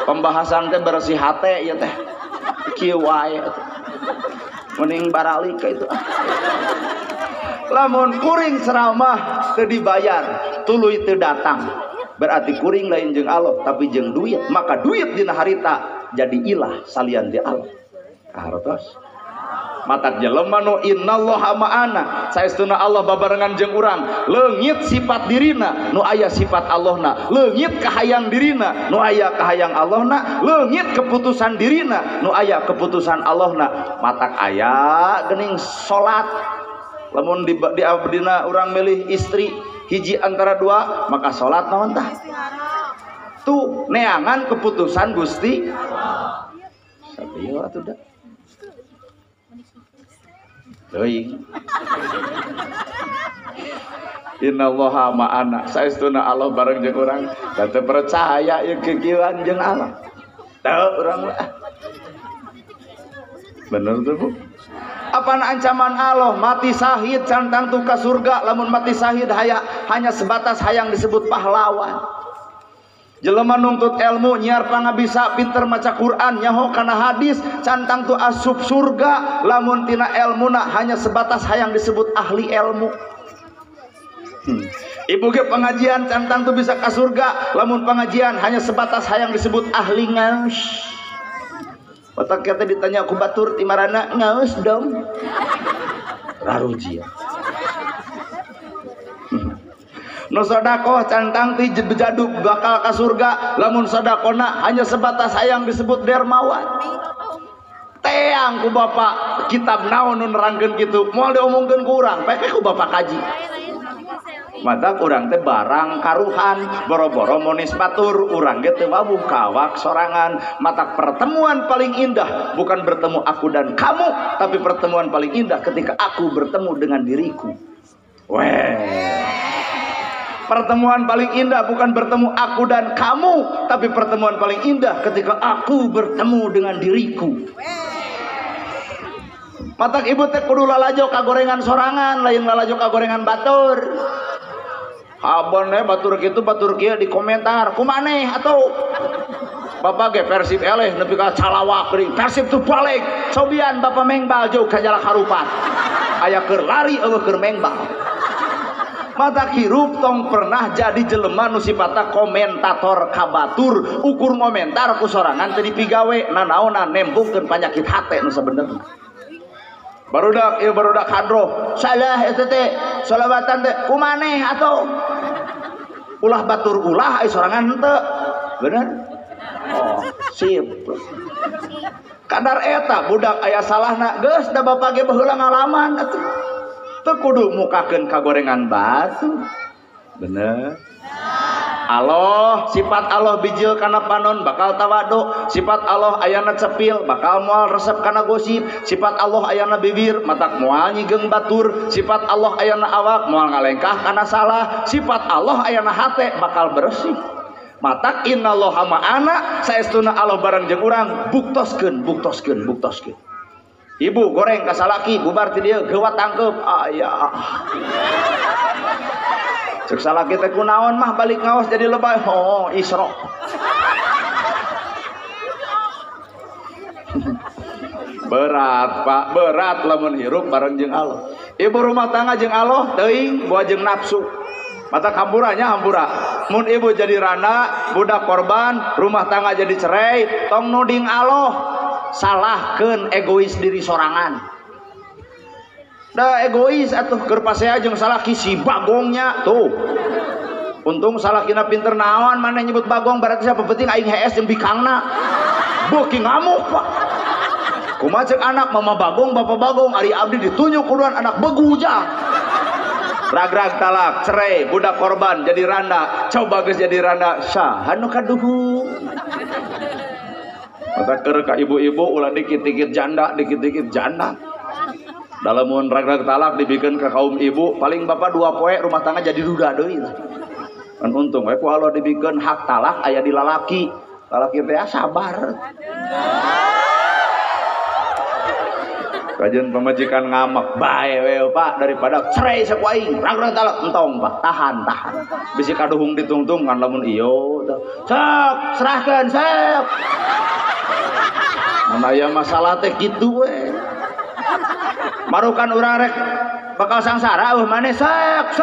pembahasan teh bersih hate ieu teh kieu wae mending baralik ka itu lamun kuring ceramah teu dibayar tuluy teu datang berarti kuring lain jeung Allah tapi jeung duit maka duit dina harita jadi ilah salian di Allah hartos matak jelema nu innallaha ma'ana saestuna Allah babarengan jeung urang leungit sifat dirina nu aya sifat Allahna leungit kahayang dirina nu aya kahayang Allahna leungit keputusan dirina nu aya keputusan Allahna matak aya geuning salat lamun di abdina urang milih istri hiji antara dua maka salat naon tah tuh neangan keputusan Gusti sabieu atuh da teuing innallaha ma'ana saestuna Allah bareng jeung urang da teu percaya ieu kekieuan jeung Allah teu urang mah bener tuh Bu apaan ancaman Allah mati syahid cantang tuh ka surga lamun mati syahid hanya sebatas hayang disebut pahlawan jelema nuntut ilmu nyiar pangabisa pinter maca Quran nyaho kana hadis cantang tuh asup surga lamun tina ilmuna hanya sebatas hayang disebut ahli ilmu ibu ge pengajian cantang tuh bisa ka surga lamun pengajian hanya sebatas hayang disebut ahli ngaus otak kita ditanya ku batur di marana ngaus dong raruji nu sedekah cantang ti bejaduk bakal ka surga lamun sedekahna hanya sebatas hayang disebut dermawan teang ku bapak kitab naon nu nerangkeun kitu moal diomongkeun ku urang pake ku bapak kaji mata urang teh barang karuhan boro-boro monis batur urang ge teu wabuh kawak sorangan mata pertemuan paling indah bukan bertemu aku dan kamu tapi pertemuan paling indah ketika aku bertemu dengan diriku pertemuan paling indah bukan bertemu aku dan kamu tapi pertemuan paling indah ketika aku bertemu dengan diriku matak ibu teh kudu lalajo ka gorengan sorangan lain lalajo ka gorengan batur abone batur kitu batur kieu di komentar kumaneh atuh bapak ge Persib eleh nepi ka calawak deui Persib tuh balik cobian bapak mengbal jauh ka jalak harupat aya keur lari eueuh keur mengbal mata hirup tong pernah jadi jelema nu sipatna komentator kabatur ukur komentar ku sorangan teu dipigawe nanaonna nembungkeun panyakit hate nu sabenerna barudak ieu barudak hadroh salah eta teh sholawatan teh kumaneh atuh ulah batur ulah ai sorangan henteu bener oh sip kadar eta budak aya salahna geus da bapak ge baheula ngalaman atuh teu kudu mukakeun ka gorengan batu bener Allah sifat Allah bijil kana panon bakal tawadu sifat Allah ayana cepil bakal moal resep kana gosip sifat Allah ayana bibir matak moal nyigeng batur sifat Allah ayana awak moal ngalengkah kana salah sifat Allah ayana hate bakal bersih matak innallaha ma'ana saestuna Allah bareng jeung urang buktoskeun ibu goreng kasalaki bubar ti dieu geuwat tangkep aya cek salaki teh kunaon mah balik ngaos jadi lebay oh isra berat Pak berat lamun hirup bareng jeung Allah ibu rumah tangga jeung Allah teuing boa jeung nafsu mata hamburanya hampura mun ibu jadi rana budak korban rumah tangga jadi cerai tong nuding Allah salahkeun egois diri sorangan Da egois atuh keur pasea jeung salaki si bagongnya tuh. Untung salakina pinter naon maneh nyebut bagong berarti siapa penting aing HS jeung bikangna. Beuki ngamuk Pak. Kumaha ceuk anak mama bagong bapak bagong ari abdi ditunjuk kuduan anak begujang. Ragrag talak cerai budak korban jadi randa coba geus jadi randa saha nu kaduhu. Mata keur ka ibu-ibu ulah dikit-dikit janda dikit-dikit janda. Dalamun ragrag talak dibikeun ka kaum ibu paling bapak 2 poe rumah tangga jadi duda deui lah. Kan untung we ku Allah dibikeun hak talak aya di lalaki. Lalaki teh sabar. Kajian pemajikan ngamak bae we Pak daripada cerai saku aing ragrag talak entong Pak tahan bisi kaduhung ditungtung kan lamun iyo sok serahkeun sok. Mun aya masalah teh kitu we. Marukan urang rek bakal sangsara maneh sok.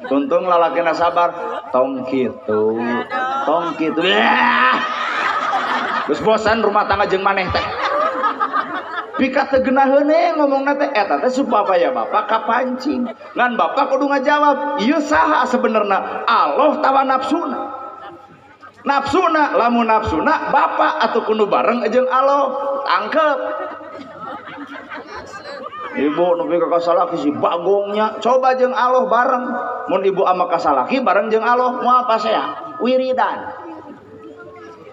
Untung lalakina sabar tong kitu. Geus bosan rumah tangga jeung maneh teh. Pika teugeuna heuneh ngomongna teh eta teh supaya bapak kapancing. Ngan bapak kudu ngajawab, ieu saha sebenarnya? Allah tawa nafsuna. Nafsuna lamun nafsuna bapak atuh kudu bareng jeung Allah. Tangkep. Ibu nepi ka kasalaki si bagongnya coba jeung Allah bareng. Mun ibu ama kasalaki bareng jeung Allah moal pasea wiridan.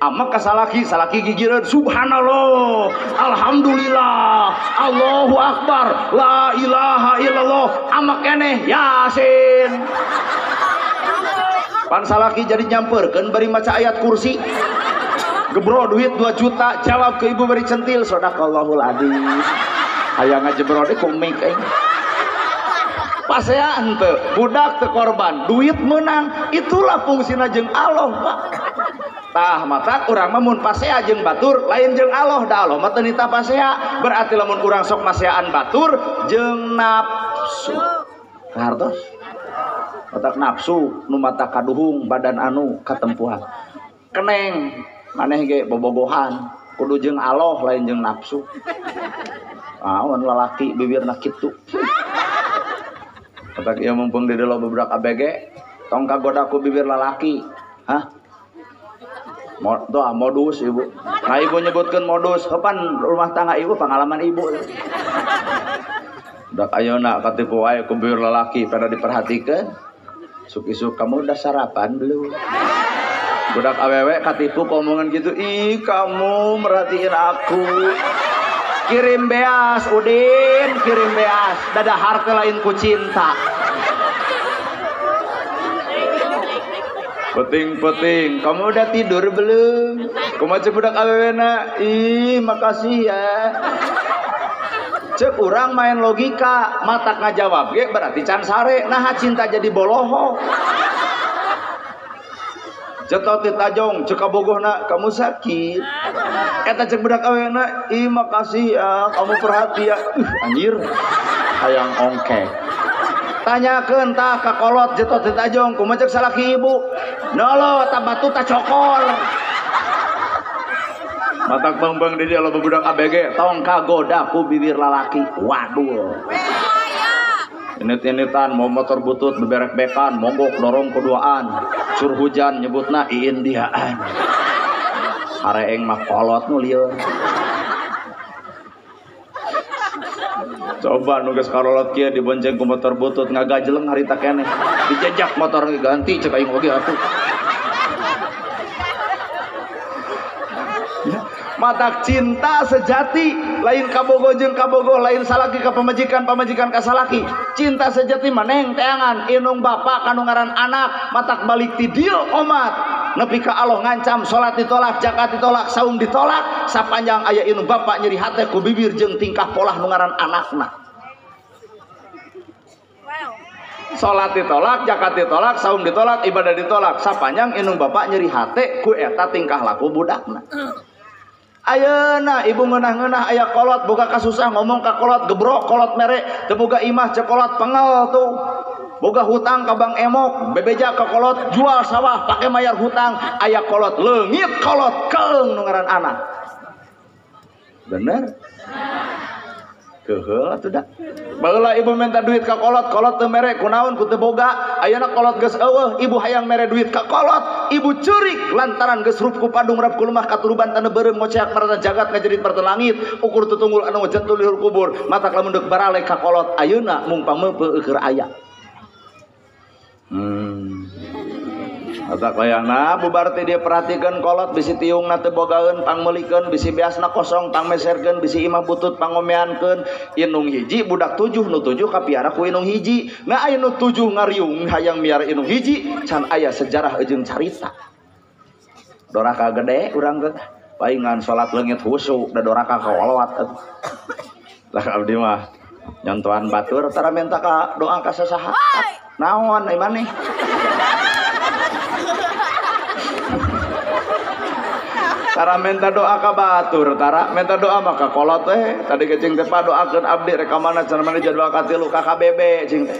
Ama kasalaki salaki gigireun subhanallah alhamdulillah Allahu akbar la ilaha illallah ama keneh yasin. Pan salaki jadi nyamperkeun bari maca ayat kursi gebro duit 2 juta jawab ke ibu bari centil sadaqallahul adzim aya ngajebro teh komik pasea henteu budak teu korban duit menang itulah fungsina jeung Allah Pak. Tah mata urang mah mun pasea jeung batur lain jeung Allah da Allah mah teu nita pasea berarti lamun urang sok paseaan batur jeung nafsu hartos otak nafsu nu mata kaduhung badan anu katempuhan keneng maneh ge bobogohan kudu jeung Allah lain jeung nafsu. Mun lalaki bibirna kitu otak ieu mumpung di dalam beberapa ABG tong kagoda ku bibir lalaki hah doa modus ibu. Nah ibu nyebutkan modus, kapan rumah tangga ibu pengalaman ibu. Dak ayeuna katipu wae ku bibir lalaki pada diperhatikan. Suk-isuk kamu udah sarapan belum? Budak awewe katipu omongan gitu, ih kamu merhatiin aku. Kirim beas Udin, kirim beas. Dadahar ke lain ku cinta. Peting, kamu udah tidur belum? Kumaha budak awewena? Ih, makasih ya. Cek urang main logika, matak ngajawab ge berarti can sare. Nah cinta jadi boloho. Cetot ditajong, cek kabogohna, kamu sakit. Eta cek budak awewena, ih makasih ya, kamu perhatian. Anjir, hayang ongkek. Tanyakeun tah ka kolot jetot ditajong kumaha ceuk salaki ibu nolo ta batu ta cokol matak bang di dia lo budak ABG tong kagoda ku bibir lalaki waduh init-initan mau motor butut beberek-bekan mogok dorong keduaan sur hujan nyebutna iin diaan hareeng mah kolot nu lieur. Coba nugas karolot kia dibonceng ku motor butut ngagajeleng harita keneh dijejak motor ganti cek aing oge atuh. Matak cinta sejati lain kabogo jeung kabogo lain salaki ka pamajikan ka salaki. Cinta sejati maneh teangan inung bapa kanu ngaran anak matak balik ti dieu omat nepi ka Allah ngancam salat ditolak zakat ditolak saum ditolak sapanjang aya inung bapa nyeri hate ku bibir jeung tingkah pola nu ngaran anakna. Salat ditolak zakat ditolak saum ditolak ibadah ditolak sapanjang inung bapa nyeri hate ku eta tingkah laku budakna. Ayeuna ibu ngeunah-ngeunah aya kolot boga kasusah ngomong ka kolot gebrok kolot mere teu boga imah cek kolot pengel tuh boga hutang ka Bang Emok bebeja ka kolot jual sawah pake mayar hutang aya kolot leungit kolot keung nu ngaran anak bener Keheul atuh da. Baheula ibu minta duit ka kolot, kolot teu mere kunaon ku teu boga. Ayeuna kolot geus eueuh, ibu hayang mere duit ka kolot, ibu ceurik lantaran geus rup ku padung rap ku lemah katuruban tanu beureum ngoceak marana jagat ngajerit marana langit, ukur tutunggul anu ngejentul di kubur, matak lamun deuk barale ka kolot ayeuna mung pameupeuk keur aya. Atak layana bubar teh dia perhatikan kolot bisi tiungna teu bogaeun pangmeulikeun bisi biasna kosong pangmeserkeun bisi imah butut pangomeankeun inung hiji budak 7 nu 7 kapiara ku inung hiji na aya nu 7 ngariung hayang miara inung hiji can aya sejarah jeung carita doraka gede urang teh paingan salat leungit husu da doraka kolot lah abdi mah nyontohan batur tara minta ka doa ka sasaha naon ai maneh tara minta doa ka batur tara minta doa maka kolot teh tadi ke cing teh padoakeun abdi rek ka mana cenah mani jadwal ka 3 ka KBB cing teh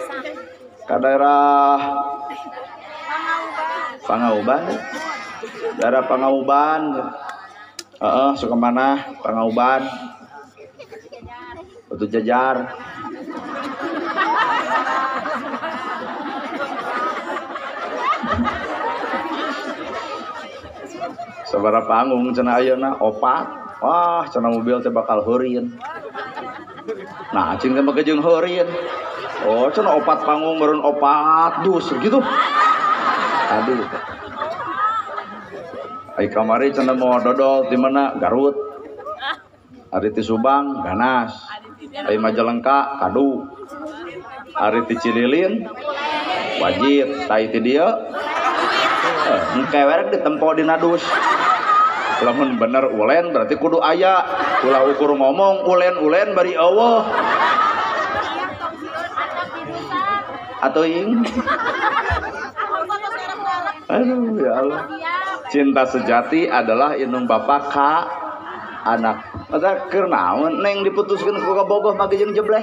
ka daerah Pangauban daerah Pangauban suka mana Pangauban Batu Jajar sabaraha panggung cenah ayeuna 4 wah cenah mobil teh bakal heureun nah cing teh mah jeung heureun oh cenah 4 panggung meureun 4 dus gitu aduh ai kamari cenah mau dodol di mana Garut ari ti Subang ganas ai Majalengka kadu ari ti Cililin wajib tai ti dieu engkewerek ditempo dina dus lamun bener ulen berarti kudu aya ulah ukur ngomong ulen bari eueuh atuing aduh ya Allah cinta sejati adalah inung bapak ka anak ada keur naon neng diputuskeun ku kabogoh mage jeung jebleh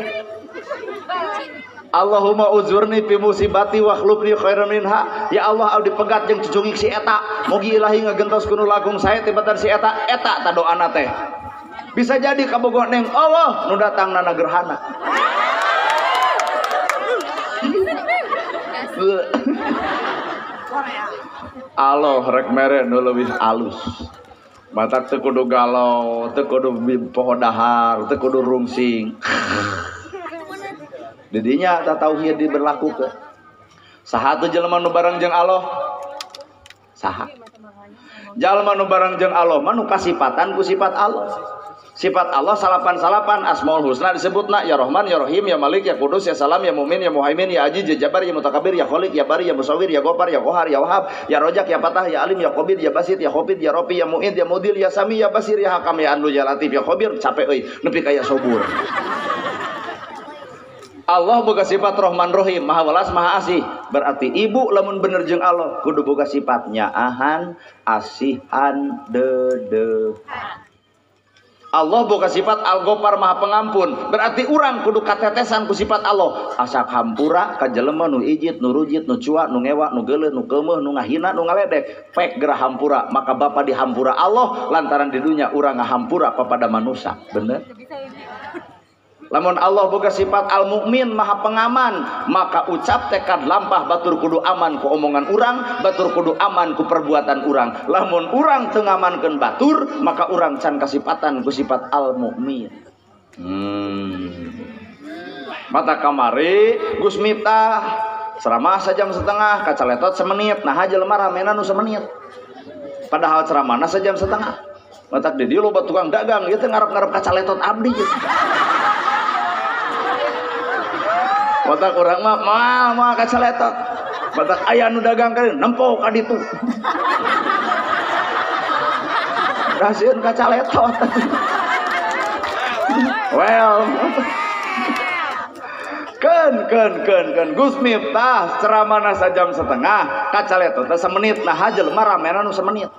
Allahumma uzurni fi musibati wa khlubni khairan minha. Ya Allah abdi pegat jeung cucungik si eta. Mugi Ilahi ngagentos kuno lagung saya tibatan si eta ta doana teh. Bisa jadi kabogoh neng Allah nu datangna gerhana. Allah rek mere nu leuwih alus. Matak teu kudu galau, teu kudu poho dahar, teu kudu rungsing. Didinya tak tauhid diberlakukeun. Saha teu jelema nu bareng jeung Allah? Saha? Jalma nu bareng jeung Allah mah nu kasipatan ku sifat Allah. Sifat Allah salapan Asmaul Husna disebutna ya Rahman ya Rahim ya Malik ya Kudus ya Salam ya Mumin ya Muhaimin ya Aziz ya Jabbar ya Mutakabbir ya Khaliq ya Bari ya Musawwir ya Ghaffar ya Qahhar ya Wahhab ya Rajak ya Fatah ya Alim ya Qabid ya Basit ya Khafid ya Rafi ya Mu'id ya Mudil ya Sami ya Basir ya Hakam ya Adlu ya Latif ya Khabir capek euy nepi ka ya Sabur. Allah boga sifat Rahman Rahim, Maha Welas Maha Asih. Berarti ibu lamun bener jeung Allah kudu boga sifat nyaahan, asihan, dedehan. Allah boga sifat Al-Ghaffar Maha Pengampun. Berarti urang kudu katetesan ku sifat Allah. Asak hampura ka jelema nu ijit, nu rujit, nu cua, nu ngewa, nu geuleuh, nu keumeuh, nu ngahina, nu ngaledek. Pek gerah hampura, maka bapa dihampura Allah lantaran di dunia urang ngahampura kepada manusia. Bener? Lamun Allah boga sifat Al-Mu'min Maha Pengaman, maka ucap tekad lampah batur kudu aman ku omongan urang, batur kudu aman ku perbuatan urang. Lamun urang teu ngamankeun batur, maka urang can kasipatan ku sifat Al-Mu'min. Mata kamari Gus Miftah ceramah sajam setengah, kacaletot semenit. Nah jelema ramena nu semenit. Padahal ceramahna sajam setengah. Matak di dieu loba tukang dagang, ieu teh ngarep-ngarep kacaletot abdi gitu. Matak urang mah kacaletot. Matak aya nu dagang ka nempo ka ditu. Rasieun kacaletot. Well. Keun Gus Miftah ceramahna sajam setengah, kacaletot teh semenit. Nah jelema ramena nu semenit.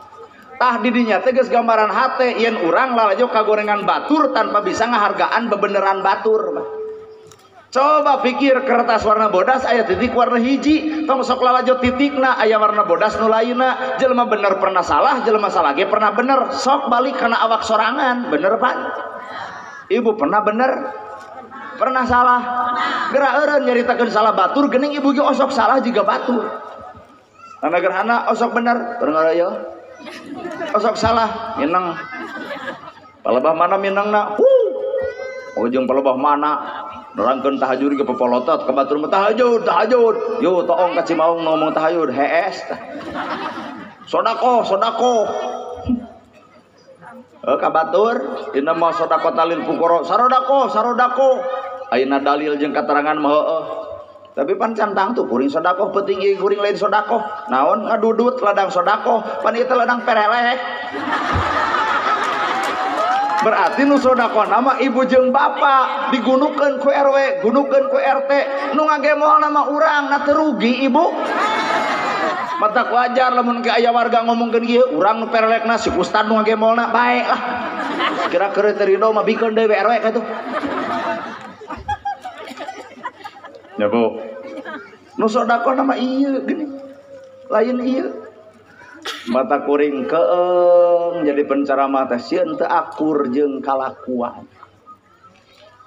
Tah didinya teh geus gambaran hate yen urang lalajo kagorengan batur tanpa bisa ngahargaan bebeneran batur. Coba pikir kertas warna bodas aya titik warna hiji, tong sok lalajo titikna aya warna bodas nu lainna. Jelema bener pernah salah, jelema salah ge pernah bener. Sok balik kana awak sorangan, bener Pak? Ibu pernah bener? pernah salah gerak eureun nyaritakeun salah batur geuning ibu ge osok salah juga batur karena gerhana osok bener pernah ya osok salah minang palebah mana minangna ujung palebah mana nerangkeun tahajud ge pepolotot ka batur mah tahajud yo toong ka Cimaung ngomong tahajud hees sodako ka batur dina mah sodako talil pukoro sarodako ayeuna dalil jeung katerangan mah heueuh tapi pan cantang tuh kuring sodako penting ieu kuring lain sodako naon ngadudut ladang sodako pan ieu ladang perelek berarti nu sodako nama ibu jeung bapak digunukeun ku RW gunukeun ku RT nu ngagemol nama urang na teu rugi ibu mata wajar lamun ke aya warga ngomongkeun ieu urang nu perelekna si ustad nu ngagemolna bae lah kira-kira terido mah bikeun deui RW katuh ya bu nu sodako nama ieu gini lain ieu mata kuring keeng jadi penceramah teh sieun teu akur jeung kalakuan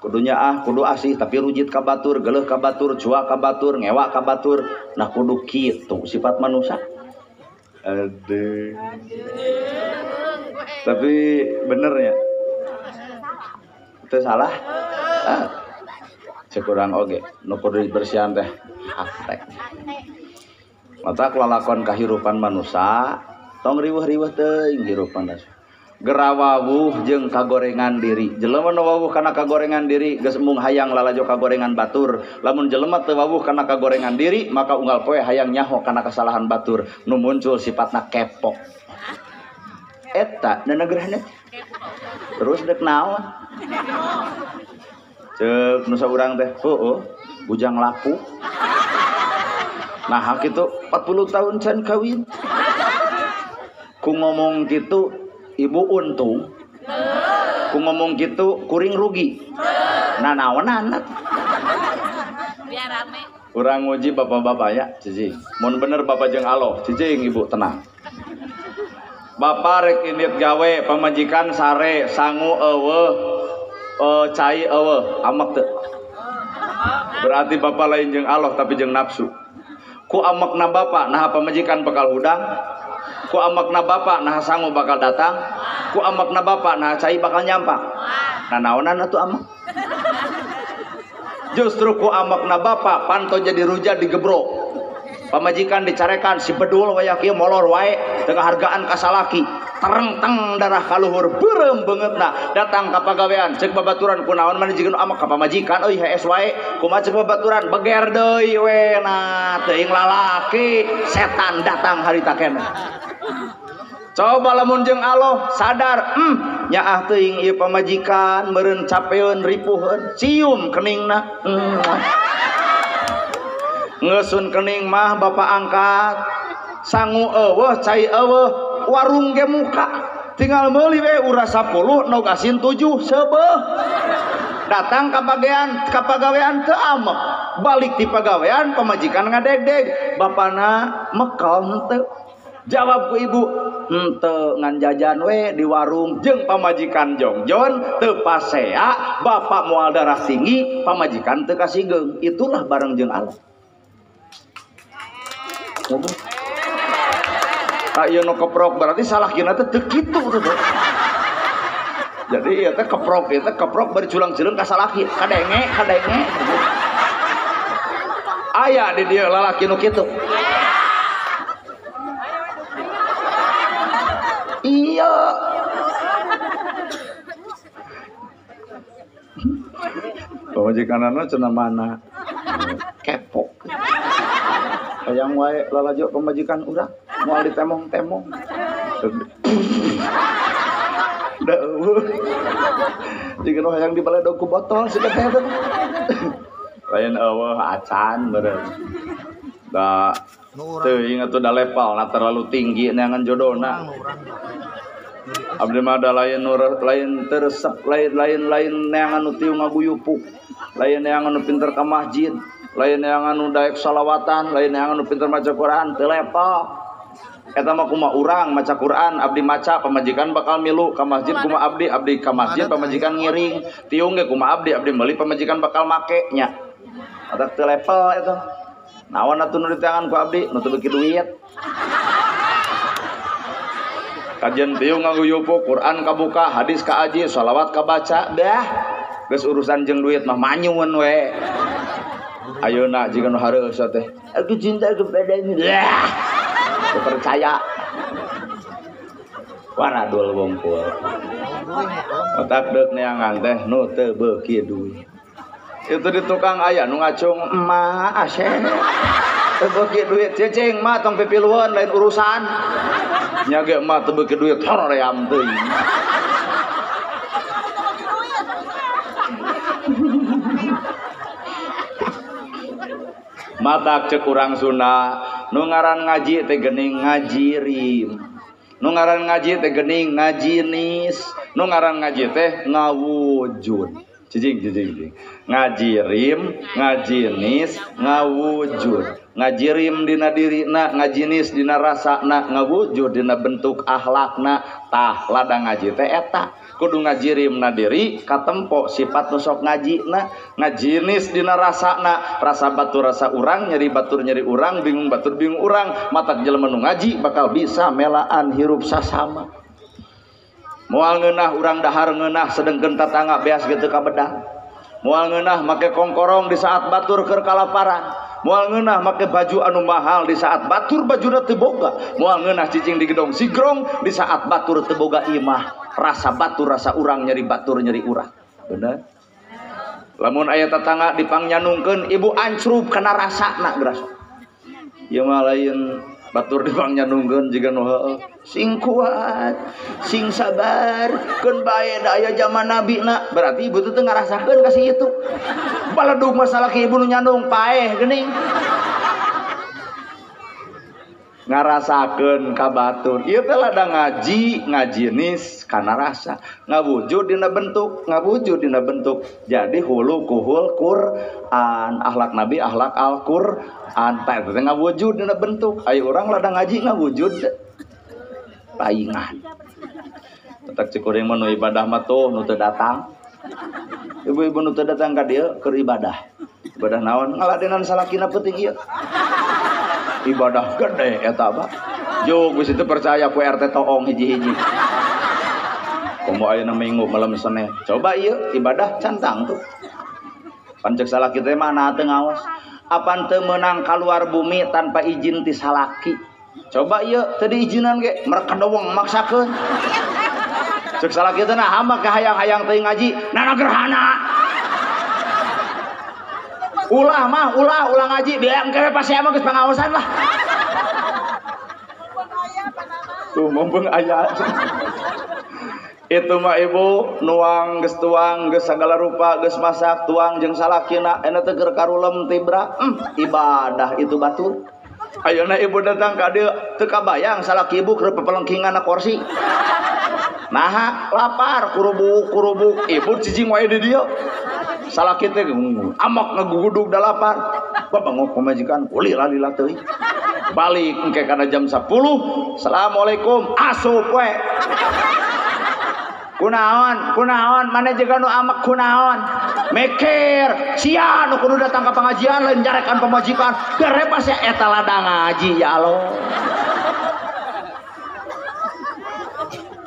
kudunya kudu asih tapi rujit ka batur geuleuh ka batur cuak ka batur ngewa ka batur nah kudu kitu sifat manusia aduh tapi bener ya itu salah cekurang oge nu kudu dibersihan teh hate mata kelalakon kahirupan manusia tong riweuh-riweuh teuing hirupan manusia gerawawuh jeung kagorengan diri jelema nu wawuh kana kagorengan diri geus mung hayang lalajo kagorengan batur lamun jelema teu wawuh kana kagorengan diri maka unggal poe hayang nyaho kana kesalahan batur nu muncul sifatna kepo eta dan negerahna terus dek naon ceuk nu saurang teh heueuh bujang laku nah kitu 40 tahun can kawin ku ngomong gitu ibu untung ku ngomong gitu kuring rugi nah naon anak biar rame urang nguji bapak-bapak ya cicing mun bener bapak jeung Allah cicing ibu tenang bapak rek indit gawe pamajikan sare sangu eueuh cai eueuh amek teu berarti bapak lain jeung Allah tapi jeung nafsu ku amakna bapak nah pamajikan bakal hudang ku amakna bapak nah sangu bakal datang ku amakna bapak nah cai bakal nyampang nah naonan atuh amak justru ku amakna bapak panto jadi ruja digebrok pamajikan dicarekan si bedul waya kieu molor wae teu hargaan ka salaki tereng teng darah kaluhur beureum beungeutna datang ka pagawean ceuk babaturan kunaon manajikeun amak ka pamajikan euy hees wae kumaha ceuk babaturan beger deui we na teuing lalaki setan datang harita keneh coba lamun jeung Allah sadar nyaah teuing ieu pamajikan meureun capeun ripuheun cium keningna ngeusun kening mah bapak angkat sangu eueuh cai eueuh warung ge muka tinggal meuli we urang 10 nu asin 7 seubeuh datang ka pagawean teu amek balik ti pagawean pamajikan ngadegdeg bapana mekel henteu jawab ku ibu henteu ngan jajan we di warung jeung pamajikan jongjon teu pasea bapak moal darah tinggi pamajikan teu kasigeung itulah bareng jeung Allah tak ieu nu keprok berarti salah kina teh teu kitu tuh. Jadi ieu teh keprok bari culang-culang ka salaki, kadenge. Aya di dieu lalaki nu kitu. Iya. Pamajikanana cenah mana? Kepo. Hayang wae lalajo pamajikan urang. Moal ditemong-temong deueuh jika nu hayang dibaledog ku botol siga teh lain eueuh acan beureum da teuing atuh da level na terlalu tinggi neangan jodona abdi mah da lain teresep lain neangan nu tiung ngaguyupuk lain neangan nu pinter ka masjid lain neangan nu daek salawatan lain neangan nu pinter maca Quran teu level eta mah kumaha urang maca Quran abdi maca pamajikan bakal milu ka masjid kumaha abdi ka masjid pamajikan ngiring tiung ge kumaha abdi meuli pamajikan bakal make nya ada teu level eta naon atuh nu diteangan ku abdi nu teu beuki duit kajian tiung ngaguyupu Quran kabuka hadis kaaji shalawat kabaca dah geus urusan jeung duit mah manyun we ayeuna jika nu hareuos teh aku cinta kepadanya percaya waradul wongkul otak deuk neangan teh nu teu beuki duit itu di tukang aya nu ngacung emak aseh teu beuki duit cicing mah tong pipilueun lain urusan nya ge emak teu beuki duit hoream teuing matak cek urang Sunda nu ngaran ngaji teh geuning ngajirim nu ngaran ngaji teh geuning ngajinis nu ngaran ngaji teh ngawujud cicing ngajirim ngajinis ngawujud ngajirim dina dirina ngajinis dina rasana ngawujud dina bentuk akhlakna tah ladang ngaji teh eta kudu ngajirimna diri katempo sifat nu sok ngajina ngajinis dina rasana rasa batur rasa urang nyeri batur nyeri urang bingung batur bingung urang matak jelema nu ngaji bakal bisa melaan hirup sasama moal ngeunah urang dahar ngeunah sedengkeun tatangga beas gitu ka bedah moal ngeunah make kongkorong di saat batur keur kalaparan moal ngeunah make baju anu mahal di saat batur bajuna teu boga moal ngeunah cicing di gedong sigrong di saat batur teu boga imah rasa batur rasa urang nyeri batur nyeri urang bener lamun aya tatangga dipangnyanungkeun ibu ancrup kana rasana geras ieu mah lain batur dipangnyanungkeun jiga nu heueuh sing kuat sing sabar keun bae da aya zaman nabina berarti ibu teh ngarasakeun ka si itu baledug masalah ke ibu nu nyandung paeh geuning ngarasakeun ka batur ieu teh ladang ngaji ngajinis kana rasa ngawujud dina bentuk jadi hulu kuhul Quran akhlak nabi akhlak Al-Qur'an teh ngawujud dina bentuk aya urang ladang ngaji ngawujud paingan tetek cikuring mah nu ibadah mah tuh nu teu datang ibu-ibu nu teu datang ka dieu keur ibadah naon ngaladenan salakina penting ieu ibadah gede eta mah jog geus itu percaya ku RT toong hiji-hiji komo ayeuna minggu malam Senin coba ieu ibadah cantang tuh pancek salaki teh mah na teu ngaos apan teu meunang kaluar bumi tanpa izin ti salaki coba ieu teu diizinan ge merek kadowong maksakeun cek salaki teh nah hamba kahayang-hayang teuing ngaji nana gerhana ulah ngaji biar engke pas saya mah geus pangaosan lah tuh mumpung aya itu mah ibu nuang geus tuang geus sagala rupa geus masak tuang jeung salakina ena teh keur karulem tibra ibadah itu batur ayeuna ibu datang ka dieu teu kabayang salaki ibu keur pepelengkinganna kursi nah lapar kurubuk ibu cicing wae di dieu salaki teh amak ngagugudug da lapar babangok pamajikan ulila-lila teuing balik engke kana jam 10 assalamualaikum asup we kunaon mana juga nu amak kunaon mikir sia nu kudu datang ka pengajian lain jarekan pamajikan gere pas eta ladang ngaji ya Allah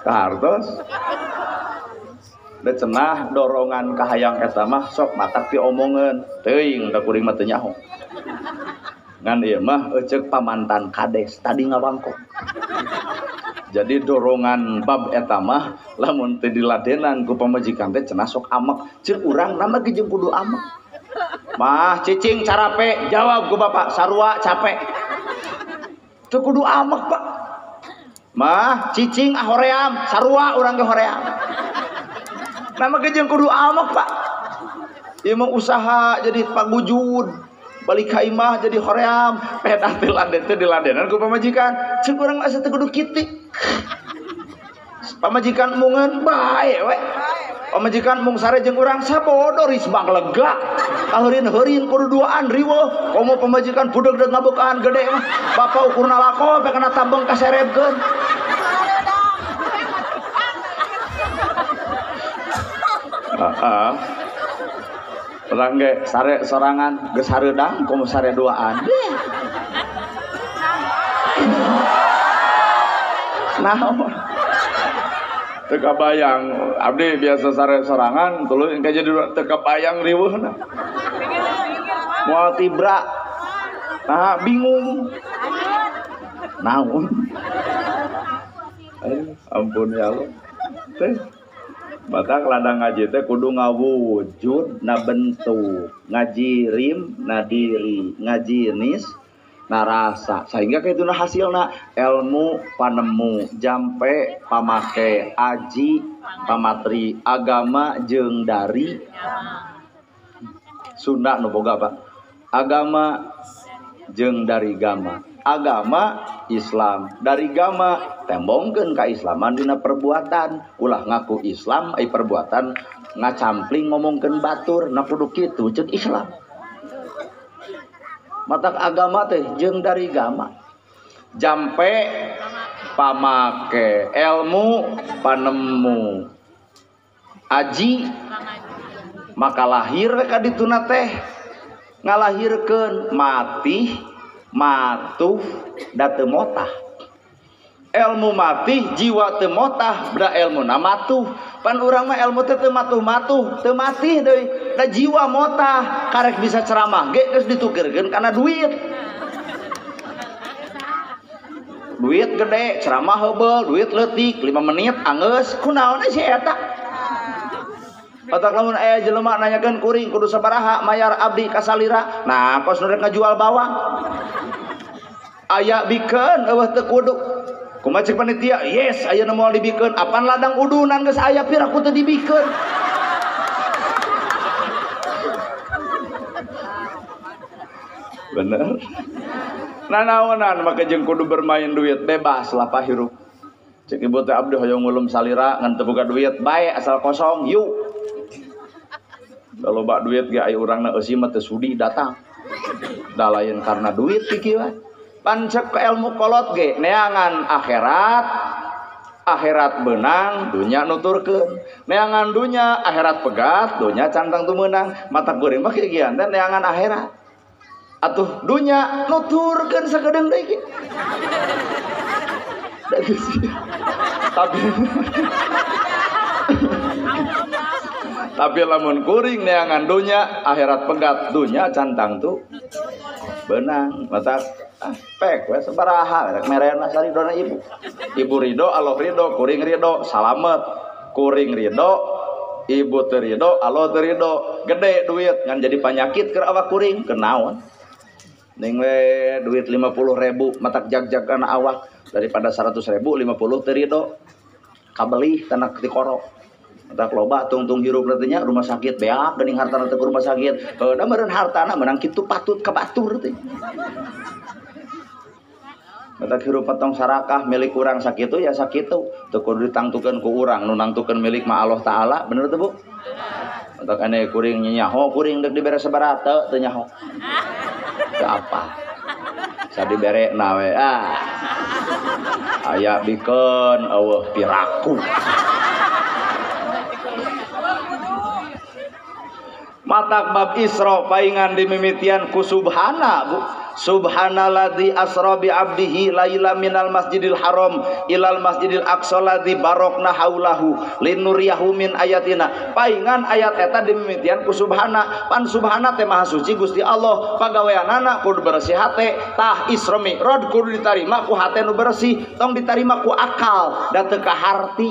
kartos da cenah dorongan kahayang eta mah sok matak diomongeun teuing da kuring mah teu nyaho ngan ieu mah eceuk pamantan kades tadi ngabangkok jadi dorongan bab eta mah lamun teu diladenan ku pamajikan teh cenah sok amek ceuk urang nama ge jeung kudu amek mah cicing carape jawab ku bapak sarua capek teu kudu amek Pak mah cicing hoream sarua urang ge hoream nama ge jeung kudu amek Pak ieu mah usaha jadi pagujud balik ka imah jadi hoream pedah teu laden teu diladenan ku pamajikan ceuk urang asa teu kudu kitik pamajikan mungeun bae we pamajikan mung sare jeung urang sabodo risbang lega kaheureun-heureun kudu duaan riweuh komo pamajikan budeg deuk ngabukaan gede mah bapak ukurna lako pe kana tambeng kaserebkeun orang ge sare sorangan geus hareudang komo sare duaan naon teu kabayang abdi biasa sare sorangan tuluy engke jadi teu kabayang riweuhna moal tibra nah bingung naon ampun ya Allah teh batak ladang ngaji teh kudu ngawujud na bentuk ngaji rim na diri ngaji nis narasa sehingga kaituna hasilna ilmu panemu jampe pamake aji pamatri agama jeung dari Sunda nu boga Pak agama jeung dari gama agama Islam dari gama tembongkeun kaislaman dina perbuatan ulah ngaku Islam ai perbuatan ngacampling ngomongkeun batur na kudu kitu ceuk Islam matak agama teh jeung dari gama jampe pamake ilmu panemu aji maka lahir ka dituna teh ngalahirkeun mati matuh da teu motah ilmu mati jiwa teu motah da ilmu na matuh pan urang mah ilmu teh teu matuh-matuh teu mati deui da jiwa motah karek bisa ceramah ge geus ditukeurkeun kana duit gede ceramah heubeul duit leutik 5 menit anggeus kunaon si eta otak lamun aya jelema nanyakeun kuring kudu sabaraha mayar abdi ka salira nah kos nu rek ngajual bawang aya bikeun eueuh teu kudu kumaha cek panitia yes aya nu moal dibikeun apan ladang udunan geus aya pira kudu dibikeun bener nanaonan maka jeung kudu bermain duit bebas lah pahirup cek ibu teh abdi hoyong ngulum salira ngan teu boga duit bae asal kosong yuk da loba duit ge aya urangna eusi mah teu sudi datang da lain karena duit pikiran pancek ke ilmu kolot ge neangan akhirat benang dunya nuturkeun neangan dunya akhirat pegat dunya cantang tu meunang mata goreng mah kieu teh neangan akhirat atuh dunya nuturkeun sagedeung deui kieu tapi lamun kuring neangan dunya akhirat pegat dunya cantang tu benang mata pek we sabaraha rek merena saridona ibu ridho Allah ridho kuring ridho salamet kuring ridho ibu teu ridho Allah teu ridho gede duit ngan jadi penyakit keur awak kuring kenaon ning we duit 50.000 matak jag-jagan awak daripada 100.000 50 teu ridho kabeli tanah tikoro tak loba tungtung hirup nantinya rumah sakit beak geuning hartana teh rumah sakit da meureun hartana menang kitu patut ka batur teh matak hirup patong sarakah milik urang sakitu ya sakitu teu kudu ditangtukeun ku urang nu nangtukeun milik mah Allah taala bener teh Bu matak ane kuring nyaho kuring deuk dibere sabaraha teu nyaho teu apa sa diberena we aya bikeun eueuh piraku matak bab Isra paingan dimimitian ku subhana Bu subhanalladzi asra bi abdihi laila minal masjidil haram ilal masjidil aqsa ladzi barokna haulahu linuriyahu min ayatina paingan ayat eta dimimitian ku subhana pan subhana teh maha suci Gusti Allah pagaweanana kudu bersih hate tah Isra Mi'raj kudu ditarima ku hate nu bersih tong ditarima ku akal da teu ka harti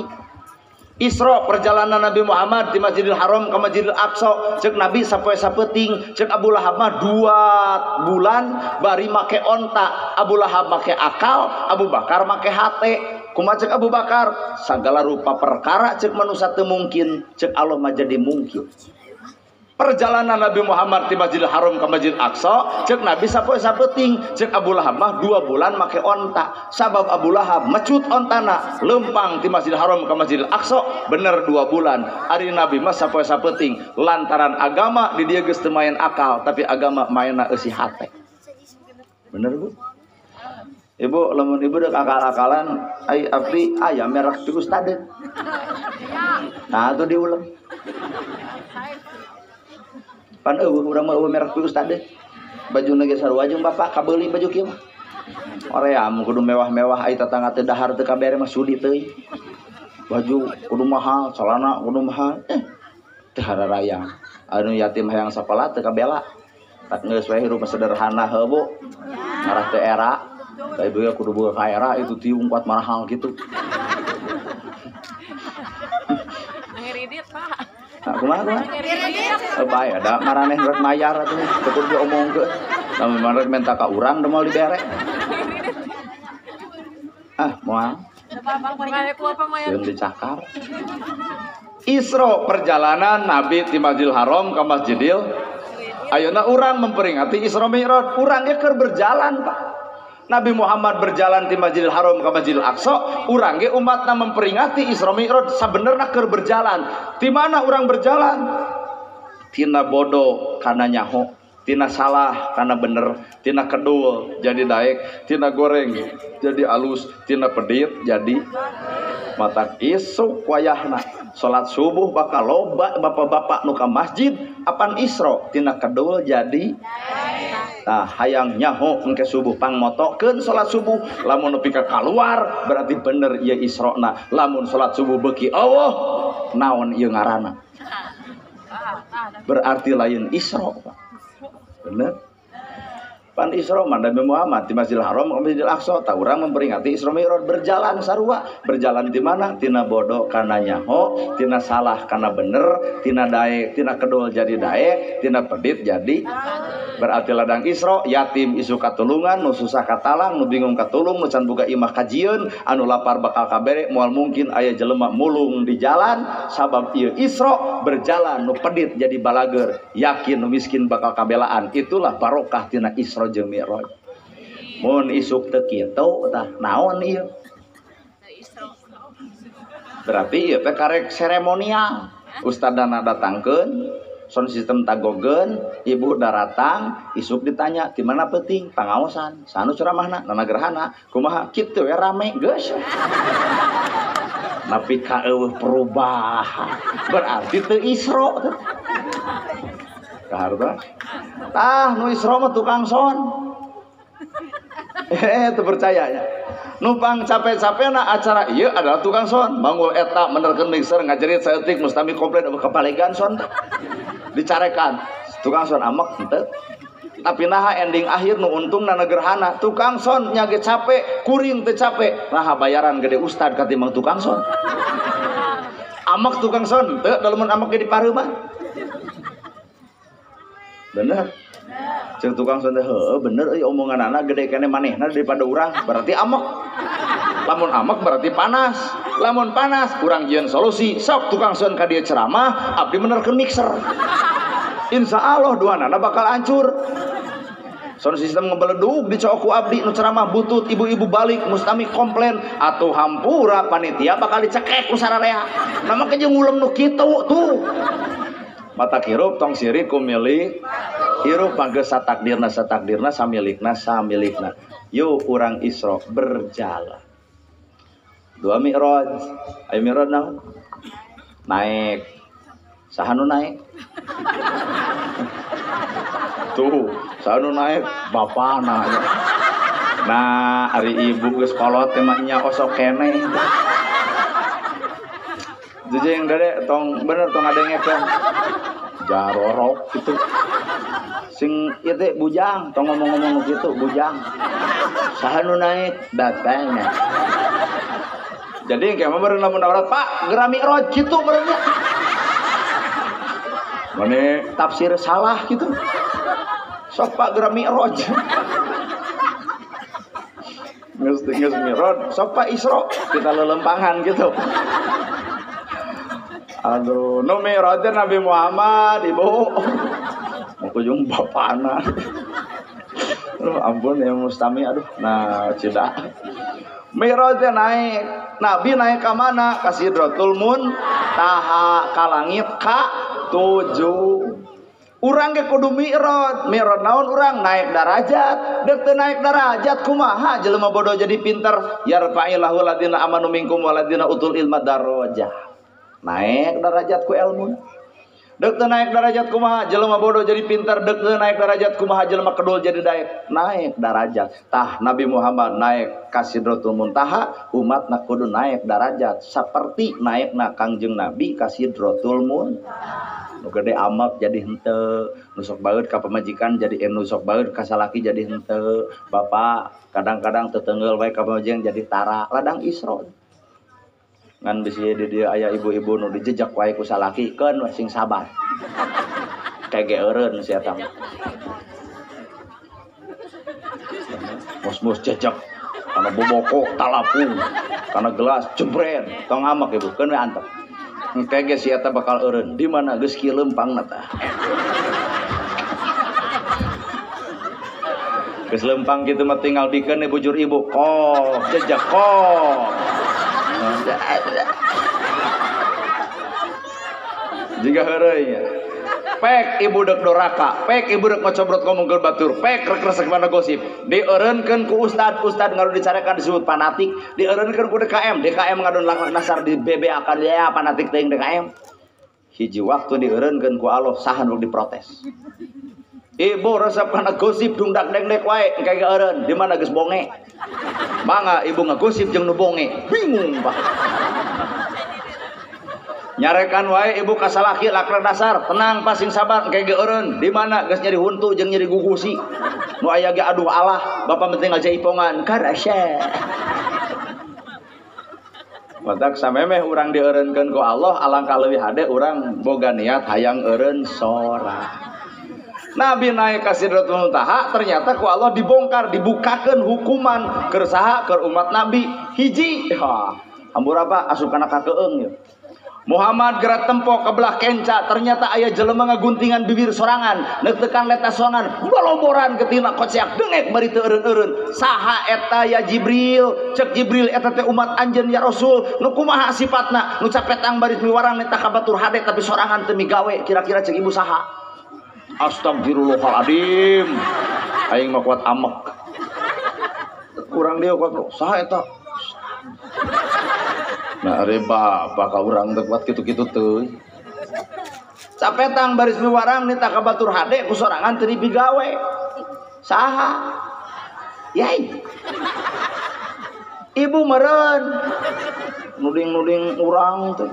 Isra perjalanan Nabi Muhammad di Masjidil Haram ke Masjidil Aqsa cek Nabi sapoe sapeting cek Abu Lahab mah 2 bulan bari make onta Abu Lahab make akal Abu Bakar make hate kumaha cek Abu Bakar sagala rupa perkara cek manusia teu mungkin cek Allah mah jadi mungkin perjalanan Nabi Muhammad di Masjidil Haram ke Masjidil Aqsa cek Nabi sapoe-sapeting cek Abu Lahab mah 2 bulan make onta sabab Abu Lahab mecut ontana lempang di Masjidil Haram ke Masjidil Aqsa bener 2 bulan ari Nabi mah sapoe-sapeting lantaran agama di dia geus teu main akal tapi agama mainna eusi hate bener Bu Ibu lamun ibu dek akal-akalan ai abdi aya merek di ustad nah itu diulang pan urang mah merek di ustad baju na ge sarua jeung bapak kabeuli baju kieu oream kudu mewah-mewah ai tatangga teu dahar teu kabere mah sudi teuing baju kudu mahal celana kudu mahal teu hararayang anu yatim hayang sapalat teu kabela tak geus we hirup sederhana heuh Bu ngarah teu era tapi beliau kudu buka kaera itu tiung kuat mahal gitu. Ngiridit Pak. Nah, kumaha? Bae ada maraneh rek mayar atuh teu diomongkeun. Lamun marek minta ka urang da moal dibere. Moal. Yang dicakar. Isra perjalanan Nabi di Masjidil Haram ke Masjidil ayeuna urang memperingati Isra Mi'raj. Urang ge keur berjalan, Pak. Nabi Muhammad berjalan di Masjidil Haram ke Masjidil Aqsa, urang ge umatna memperingati Isra Mi'raj sabenerna keur berjalan. Di mana urang berjalan? Tina bodoh kana nyaho, tina salah kana bener, tina kedul jadi daek, tina goreng jadi alus, tina pedit jadi matak isuk wayahna. Salat subuh bakal loba bapak-bapak nu ka masjid apan Isra tina kedul jadi nah hayang nyaho engke subuh pangmotokeun salat subuh lamun nepi ka kaluar berarti bener ieu Israna lamun salat subuh beuki Allah naon ieu ngaranna berarti lain Isra bener pan Isra Nabi Muhammad di Masjidil Haram ke Masjidil Aqsa ta urang memperingati Isra Mi'raj berjalan sarua berjalan di mana tina bodoh kana nyaho tina salah kana bener tina daek tina kedul jadi daek tina pedit jadi berarti ladang Isra yatim isu katulungan nu susah katalang nu bingung katulung nu can boga imah kajieun anu lapar bakal kabere moal mungkin aya jelema mulung di jalan sabab ieu Isra berjalan nu pedit jadi balager yakin nu miskin bakal kabelaan itulah barokah tina Isra jeung Mi'raj. Mun isuk teu kitu tah naon ieu? Berarti ieu teh karek seremonial. Ustadana datangkeun, sound system tagogeun, ibu daratang, isuk ditanya, "Di mana peuting?" Pangaosan. Sanu ceramahna, nana gerhana. Kumaha? Kitu we rame geus. Napi ka eueuh perubahan. Berarti teu Isra teh. Kaharta nu Isra mah tukang son itu percayanya numpang capek-capekna acara ieu adalah tukang son banggul eta menerkeun mixer ngajerit saeutik mustami komplit kepalegan son dicarekan tukang son amek henteu tapi naha ending akhir nu untungna gerhana tukang son nya ge capek kuring teu capek naha bayaran gede ustad katimbang tukang son amek tukang son teu dalamun amek ge di pareuma bener cek tukang son teh heueuh bener euy omonganna gede keneh manehna daripada urang berarti amek lamun amek berarti panas lamun panas urang jieun solusi sok tukang son ka dieu ceramah abdi menerkeun mixer insyaallah duanana bakal hancur sound system ngebeledug dicok ku abdi nu ceramah butut ibu-ibu balik mustami komplain atuh hampura panitia bakal dicekek ku sararea nama ke jeung ngulem nu kitu tuh mata hirup tong sirik ku milik hirup panggeus satakdirna samilikna yuk urang Isra berjalan 2 Mi'raj aya Mi'raj naon naik saha nu naik tuh saha nu naik bapana nah ari ibu geus kolot teh mah nya osok keneh jejeng dede tong bener tong ngadengekeun jarorok gitu sing ieu teh bujang tong ngomong-ngomong gitu bujang saha nu naik datanya jadi kayak mah beurang lamun daurat Pak geura Mi'raj kitu beurangnya mane tafsir salah gitu sok Pak geura Mi'raj geus Mi'raj sok Pak Isra kita lelempangan gitu Aduh, nu mi'raj Nabi Muhammad, Ibu. Mau kujung bapana. Aduh, ampun ya Mustami, aduh. Nah, cida. Mi'raj naik. Nabi naik ke mana? Ka Sidratul Muntaha, ka langit ka 7. Urang ge kudu mi'raj. Mi'raj naon urang naik darajat. Deuk teu naik darajat kumaha jelema bodoh jadi pinter. Yarfa'illahu ladina amanu minkum waladina utul ilma darajah. Naik darajat ku ilmu. Deuk teu naik darajat kumaha jelema bodoh jadi pinter. Deuk teu naik darajat kumaha jelema kedul jadi naik darajat. Tah Nabi Muhammad naik ka Sidratul Muntaha, umatna kudu naik darajat saperti naikna Kangjeng Nabi ka Sidratul Muntaha. Nu gede amak jadi henteu, nu sok baeud ka pamajikan jadi nu sok baeud ka salaki jadi henteu. Bapak kadang-kadang teteungeul wae ka pamajikan jadi tara, ladang Isra. Ngan bisi di dieu aya ibu-ibu nu dijejak wae ku salaki, keun we sing sabar. Kege eureun si eta. Mus-mus jejak kana boboko talapung, kana gelas jebret, tong amak ibu, keun we antep. Kege si eta bakal eureun di mana geus kieu leumpangna tah. Geus leumpang kitu mah tinggal bikeun bujur ibu. Kok jejak kok. Jika heureuy pek ibu dek doraka, pek ibu dek ngocobrot ngomongkeun batur, pek rek resek mana gosip. Dieureunkeun ku ustad ngaru dicarekan disebut fanatik, dieureunkeun ku DKM ngadon laknat nasar di BB akan ya fanatik teuing DKM. Hiji waktu dieureunkeun ku Allah saha nu diprotes. Ibu resep kana gosip dungdak dengdek wae engke eureun di mana geus bonge. Mangga ibu ngagosip jeung nu bonge, bingung Pak. Nyarekan wae ibu kasalaki laknat dasar, tenang pasing sabar engke eureun di mana geus nyeri huntu jeung nyeri gugusi. Nu aya ge aduh Allah, Bapak penting aja ipongan karasya. Matak samemeh urang dieureunkeun ku Allah, alangkah leuwih hade urang boga niat hayang eureun sora. Nabi naik ka Sidratul Muntaha, ternyata ku Allah dibongkar, dibukakeun hukuman keur saha keur umat Nabi. Hiji, hambur apa asupkana ka keung ya. Muhammad gerak tempo ke belah kenca, ternyata aya jelema ngaguntingan bibir sorangan, neuk tekan leta sorangan, boloboran ketina kocek dengek bari teu eureun-eureun. Saha eta ya Jibril? Cek Jibril eta teh umat anjeun ya Rasul. Nu kumaha sifatna? Nu capetang bari miwarang eta ka batur hade tapi sorangan teu migawe. Kira-kira cek ibu saha? Astagfirullahaladzim. Aing mah kuat amek. Urang dia kuat saha eta? Nah, reba bakal urang teu kuat kitu-kitu teuy. Capetang baris miwarang nita ka batur hade ku sorangan teu dipigawe. Saha? Yai. Ibu meureun. Nuding-nuding urang teh.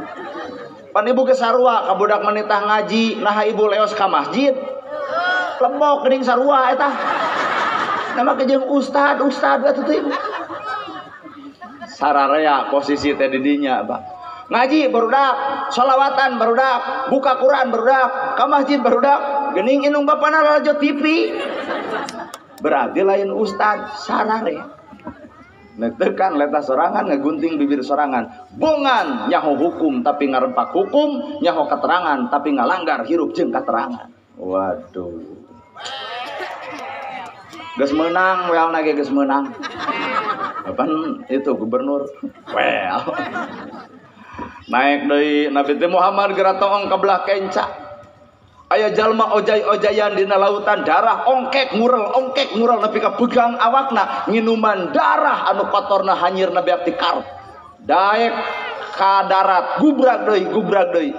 Pan ibu ge sarua ka budak menitah ngaji, nah ibu leos ka masjid. Lembok geuning sarua eta. Nama jeung ustad atuh teh ibu. Sararea posisi teh di dinya, Pak. Ngaji barudak, sholawatan barudak, buka Quran barudak, ka masjid barudak, geuning inung bapana rajo TV. Berarti lain ustad, sararea. Netekan leta sorangan ngegunting bibir sorangan. Bongan nyaho hukum tapi ngarempak hukum, nyaho keterangan tapi ngalanggar hirup jeung keterangan. Waduh. Geus meunang wealna ge geus meunang. Kapan itu gubernur? Well. Naik deui Nabi Muhammad geura toong ka belah kenca. Aya jalma ojay-ojayan dina lautan darah ongkek ngurel nepi ka pegang awakna nginuman darah anu kotorna hanyirna beak ti karep. Daek ka darat gubrak deui.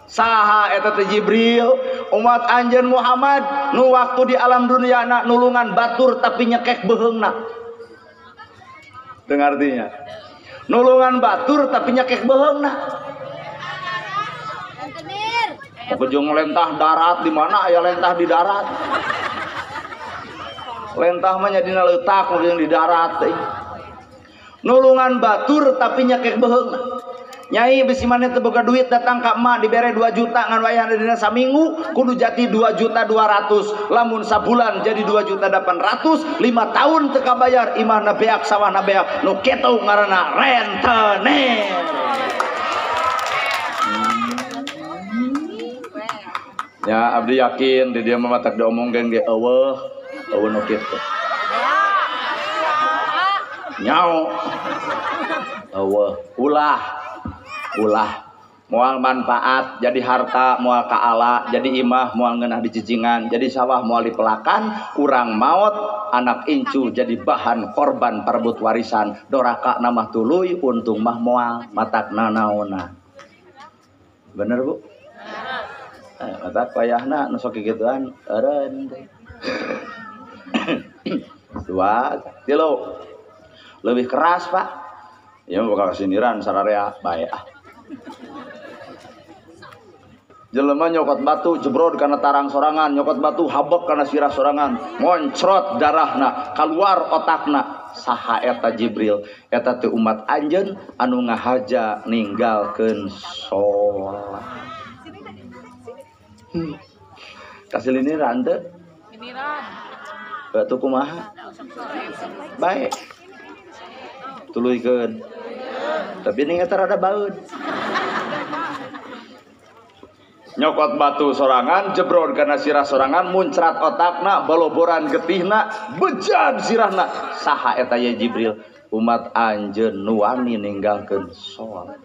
Saha eta teh Jibril, umat anjeun Muhammad nu waktu di alam dunia na nulungan batur tapi nyekek beheungna. Dengar artinya. Nulungan batur tapi nyekek beheungna. Ujung lentah darat di mana aya lentah di darat. Lentah mah nya dina leutak mungkin di darat teh. Nulungan batur tapi nyekek beheungna. Nyai bisi maneh teu boga duit datang ka emak dibere 2 juta ngan wayahna dina saminggu kudu jati 2.200.000 lamun sabulan jadi 2.800.000 5 tahun teu kabayar imahna beak sawahna beak nu kitu ngaranna rentenir. Ya abdi yakin di dia mematak diomongkeun ge eueuh nu kitu. Nyao. Eueuh ulah moal manfaat jadi harta moal kaala jadi imah moal ngeunah di cicingan jadi sawah moal dipelakan urang maot anak incu jadi bahan korban perebut warisan doraka namah tuluy untung mah moal matakna naonna. Bener Bu? Matak payahna nu sok kigituan eureun. Dua, tilu. Lebih keras Pak. Ya bakal sindiran sararea bae ah. Jelema nyokot batu jebrod kana tarang sorangan, nyokot batu habek kana sirah sorangan, moncrot darahna keluar otakna. Saha eta Jibril? Eta teh umat anjeun anu ngahaja ninggalkeun salat. Kasih liniran teh? Liniran. Batu kumaha? Bae. Tuluykeun. Tapi ning eta rada baeud. Nyokot batu sorangan jebrod kana sirah sorangan muncrat otakna baloboran getihna bejad sirahna. Saha eta ya Jibril? Umat anjeun nu wani ninggalkeun salat.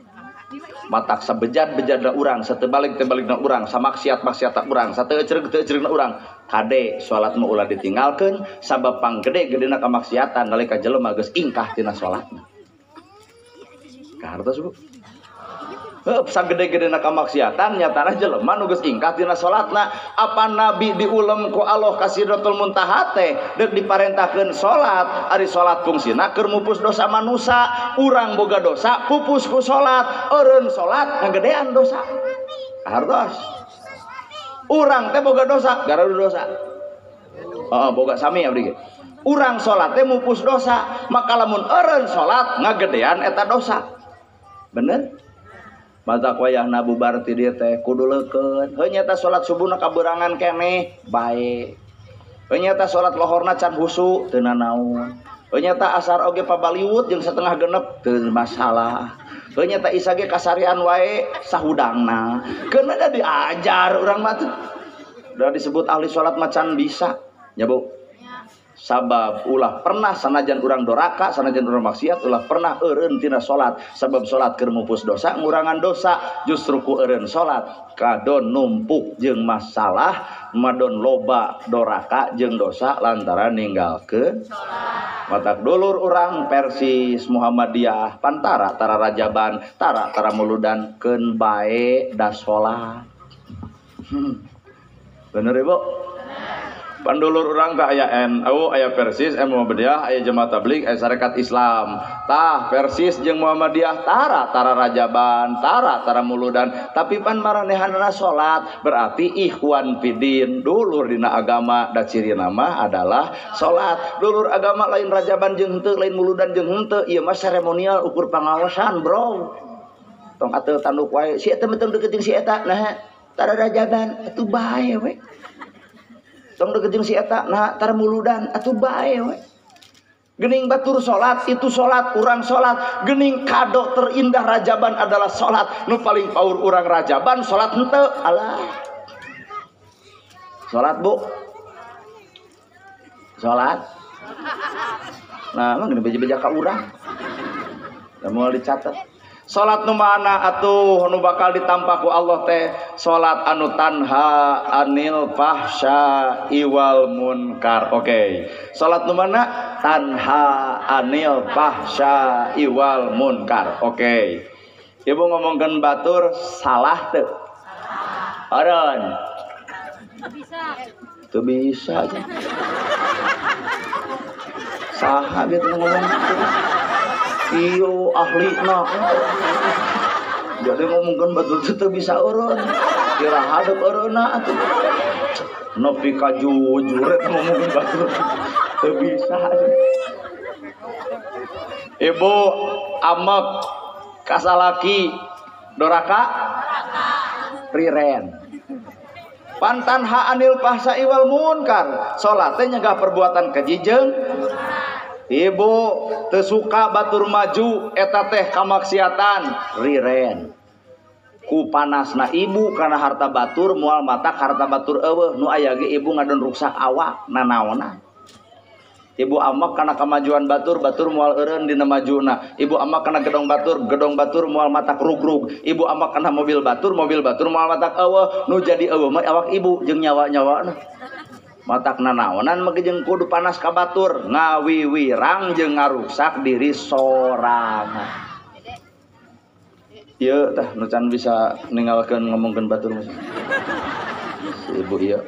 Matak sabejad-bejadna urang satebalik-tebalikna urang samaksiat-maksiatna urang sateuceureuh-teuceureuhna urang kade salat mah ulah ditinggalkeun sabab panggede-gedena kamaksiatan nalika jelema geus ingkah tina salatna. Kahartos Bu. Sagede-gedena kamaksiatan nyatana jelema nu geus ingkah tina salatna. Apa nabi diulem ku Allah ka Sidratul Muntaha teh deuk diparentahkeun salat, ari salat fungsina keur mupus dosa manusia. Urang boga dosa pupus ku salat, eureun salat ngagedean dosa. Hartos. Urang teh boga dosa, garadu dosa. Boga sami abdi ge. Urang salat teh mupus dosa, maka lamun eureun salat ngagedean eta dosa. Bener? Matak wayahna bubar ti dieu teh kudu leukeun. Heuh nyata salat subuhna kaberangan keneh bae. Heuh nyata salat lohorna can husu teu nanaon. Heuh nyata asar oge pabaliwut jeung setengah genep teu masalah. Heuh nyata isya ge kasarian wae sahudangna. Keuna da diajar urang mah teh. Da disebut ahli salat macan bisa. Ya Bu. Sabab ulah pernah sanajan urang doraka sanajan urang maksiat ulah pernah eureun tina salat sabab salat keur mupus dosa ngurangan dosa justru ku eureun salat kadon numpuk jeung masalah madon loba doraka jeung dosa lantaran ninggalkeun salat. Matak dulur urang Persis Muhammadiyah pantara tara rajaban tara muludan keun bae da salat. Bener ya Bu? Pandulur urang teh aya NU, aya Persis, Muhammadiyah, aya Jemaah Tabligh, aya Sarekat Islam. Tah Persis jeung Muhammadiyah tara rajaban, tara muludan, tapi pan maranehanna salat, berarti ikhwan fidin, dulur dina agama da cirina mah adalah salat. Dulur agama lain rajaban jeung henteu, lain muludan jeung henteu, ieu mah seremonial ukur pangaosan, Bro. Tong atuh tanduk wae, si eta mah tong deukeut jeung si eta, nah tara rajaban, atuh bae we. Tong deket jeung si eta nah tar muludan atuh bae we. Geuning batur salat itu salat urang salat, geuning kado terindah rajaban adalah salat. Nu paling paur urang rajaban salat henteu. Alah. Salat Bu. Salat. Nah, mah geuning beja-beja ka urang. Da moal dicatet. Salat nu mana atuh nu bakal ditampa ku Allah teh salat anu tanha anil fahsya iwal munkar. Oke. Salat nu mana tanha anil fahsya iwal munkar. Oke. Ibu ngomongkeun batur salah teu? Aron. Bisa. Teu bisa. Saha bieu ngomong gitu. Iyo ahli nak jadi ngomongkan betul itu bisa urun kira hadap uruna atuh nepi ka jujur ngomongkan betul itu bisa. Ibu amek kasalaki doraka riren pantan ha anil fahsya iwal munkar salat teh nyegah perbuatan keji jeung Ibu teu suka batur maju eta teh kamaksiatan riren. ku panasna ibu karena harta batur moal matak harta batur eueuh nu aya ge ibu ngadon ruksak awak nanaonna. Ibu amak karena kemajuan batur moal eureun dina majuna. Ibu amak karena gedong batur moal matak rugrug. Ibu amak karena mobil batur moal matak eueuh nu jadi eueuh mah awak ibu jeung nyawa-nyawana. Matak nanaonan mah jeung kudu panas ka batur, ngawiwirang jeung ngaruksak diri sorangan. Ieu tah nu can bisa ninggalkeun ngomongkeun batur mah. Ibu ieu.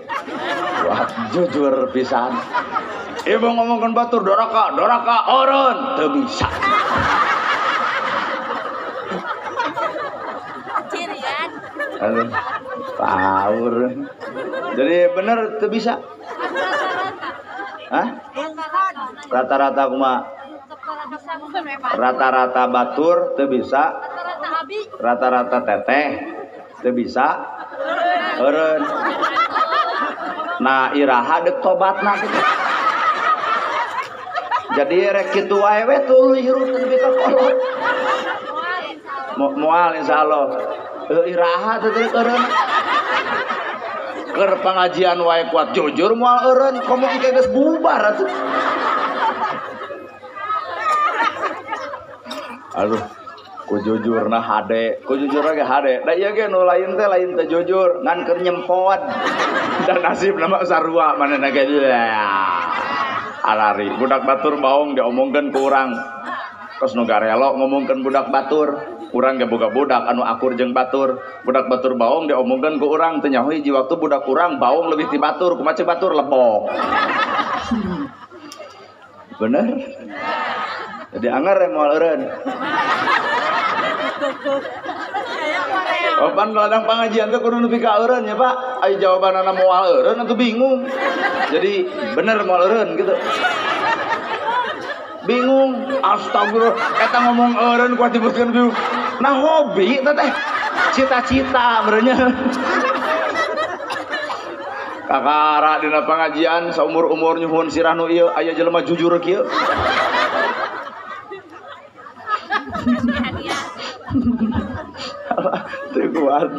Wah, jujur pisan. Ibu ngomongkeun batur doraka eureun teu bisa. Cirian. Aduh, paur. Jadi bener teu bisa. Hah? Rata-rata kumaha? Rata-rata batur teu bisa. Rata-rata teteh teu bisa. Eureun. Nah, iraha deuk tobatna kitu. Jadi rek kitu wae we tuluy hirup nepi ka kolot. Moal insyaallah. Iraha teh eureun. Keur pengajian wae kuat jujur moal eureun, komo engke geus bubar atuh. Aduh, ku jujurna hade, ku jujurna ge hade. Da ieu ge nu lain teh jujur, ngan keur nyempot. Dan nasib nama sarua manehna ge. Alari budak batur baong diomongkeun ku urang. Kos nu garelo ngomongkeun budak batur, urang ge boga budak anu akur jeung batur. Budak batur baong diomongkeun ku urang teu nyaho hiji waktu budak urang baong leuwih ti batur, kumaha ceuk batur lebok. Bener? Jadi anger moal eureun. Opan ladang pengajian teh kudu nepi ka eureun ya Pak. Ai jawabanana moal eureun atuh bingung. Jadi bener moal eureun gitu. Bingung, astagfirullah, eta ngomong eureun kuat dibutkeun bingung. Nah hobi teh cita-cita benernya. Kakara dina pengajian saumur-umur nyuhun sirah nu ieu aya jelema jujur kieu. Teu kuat.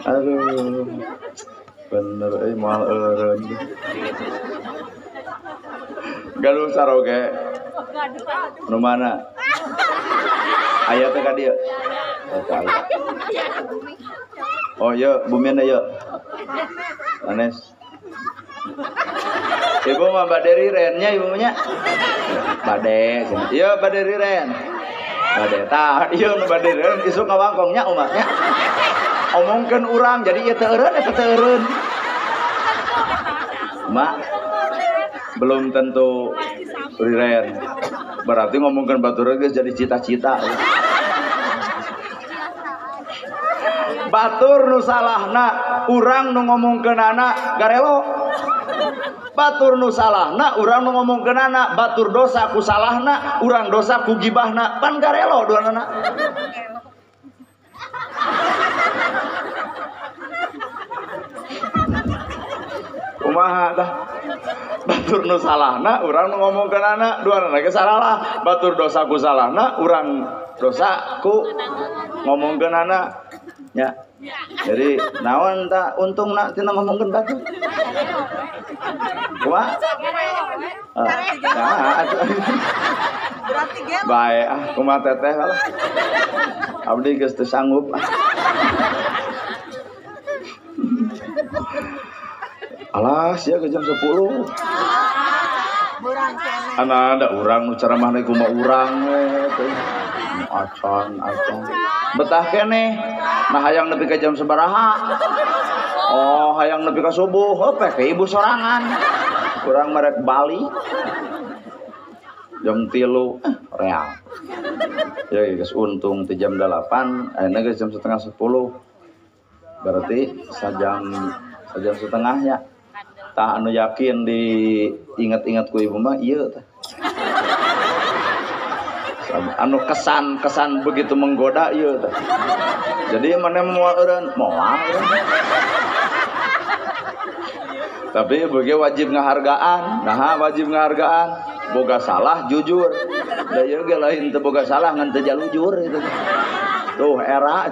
Aduh. Bener moal eureun. Galuh saroge. Nu mana? Aya teh ka dieu. Oh ieu bumian ieu. Anes. Ibu mah bade rirennya ibu nya. Bade. Ieu bade riren. Bade tah ieu nu bade riren isuk ngawangkongnya umatnya. Omongkeun urang jadi ieu teu eureun eta teu eureun. Mak belum tentu riren. Berarti ngomongkeun batur geus jadi cita-cita. Batur nu salahna urang nu ngomongkeunana garelo. Batur nu salahna urang nu ngomongkeunana batur dosa ku salahna, urang dosa ku gibahna, pan garelo duanana. Kumaha tah? Batur nu salahna urang nu ngomongkeunana duanana ge salah. Batur dosa ku salahna, urang dosa ku ngomongkeunana. Ya. Jadi naon tak untungna tina ngomongkeun batur. Kumaha? Bae kumaha teteh lah. Abdi geus teu sanggup. Alas ya ke jam 10. Ada urang nu ceramah ku mah urang we teh. Acan. Betah keneh. Nah hayang nepi ka jam sabaraha? Oh, hayang nepi ka subuh. Heuh ke ibu sorangan. Urang merek Bali. Jam 3 real. Ya geus untung ti jam 8, ayeuna geus jam setengah 10. Berarti sajam setengahnya. Tah anu yakin diingat-ingat ku ibu mah ieu tah. Anu kesan begitu menggoda ieu tah. Jadi mana moal eureun? Moal. Tapi bagi wajib ngahargaan. Nah, wajib ngahargaan. Boga salah jujur. Da ieu ge lain teu boga salah ngan teu jalujur itu. tuh era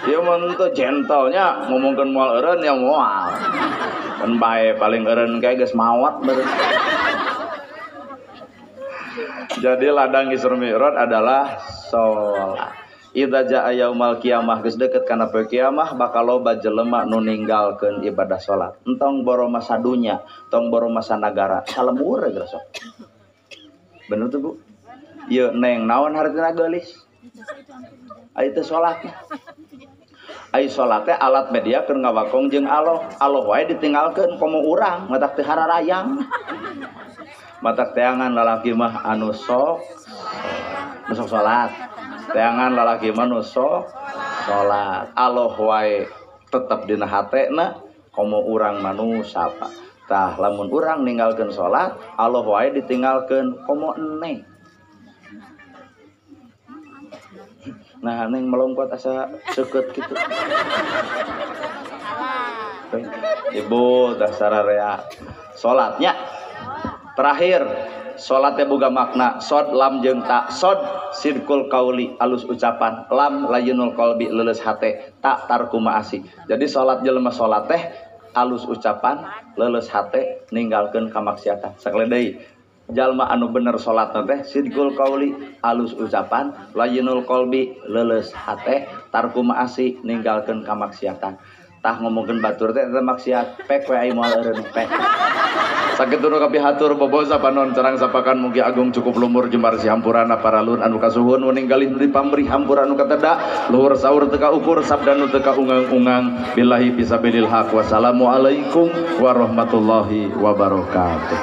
ieu mah teu gentlenya ngomongkeun moal eureun ya moal kan bae paling eureun kae geus mawat beureun. Jadi ladang Isra Mi'raj adalah salat. Idza jaa yaumul qiyamah geus deukeut kana poe kiamah bakal loba jelema nu ninggalkeun ibadah salat. Entong boro masa dunya, tong boro masa nagara, salemur geus sok. Bener tuh Bu? Ieu neng naon hartina geulis? Ai teh salat. Ai salat teh alat media keur ngawakong jeung Allah. Allah wae ditinggalkeun komo urang, matak teu hararayang. Matak teangan lalaki mah anu sok salat. Teangan lalaki mah nu sok salat. Allah wae tetep dina hatena komo urang manusa Pak. Tah lamun urang ninggalkeun salat, Allah wae ditinggalkeun komo eneng. Nah, neng melongkot asa seukeut kitu. Ibu dasar area salatnya terakhir salatnya boga makna sod lam jeung ta. Sod sidqul qauli alus ucapan, lam layunul qalbi leuleus hate, ta tarku ma'asi. Jadi salat jelema salat teh alus ucapan leuleus hate ninggalkeun kamaksiatan. Sakali deui jalma anu bener salatna teh sidqul qauli alus ucapan, layunul qalbi leuleus hate, tarku ma'asi ninggalkeun kamaksiatan. Tah ngomongkeun batur teh eta maksiat pek we ai moal eureun pek. Sakitu nu kapihatur bobosa panon carang sapakan mugi agung cukup lumur jembar si hampurana para lur anu kasuhun meninggalin di pamrih hampur anu kateda luhur saur teu kaukur sabda nu teu kaungang-ungang billahi fisabilil haq wassalamu alaikum warahmatullahi wabarakatuh.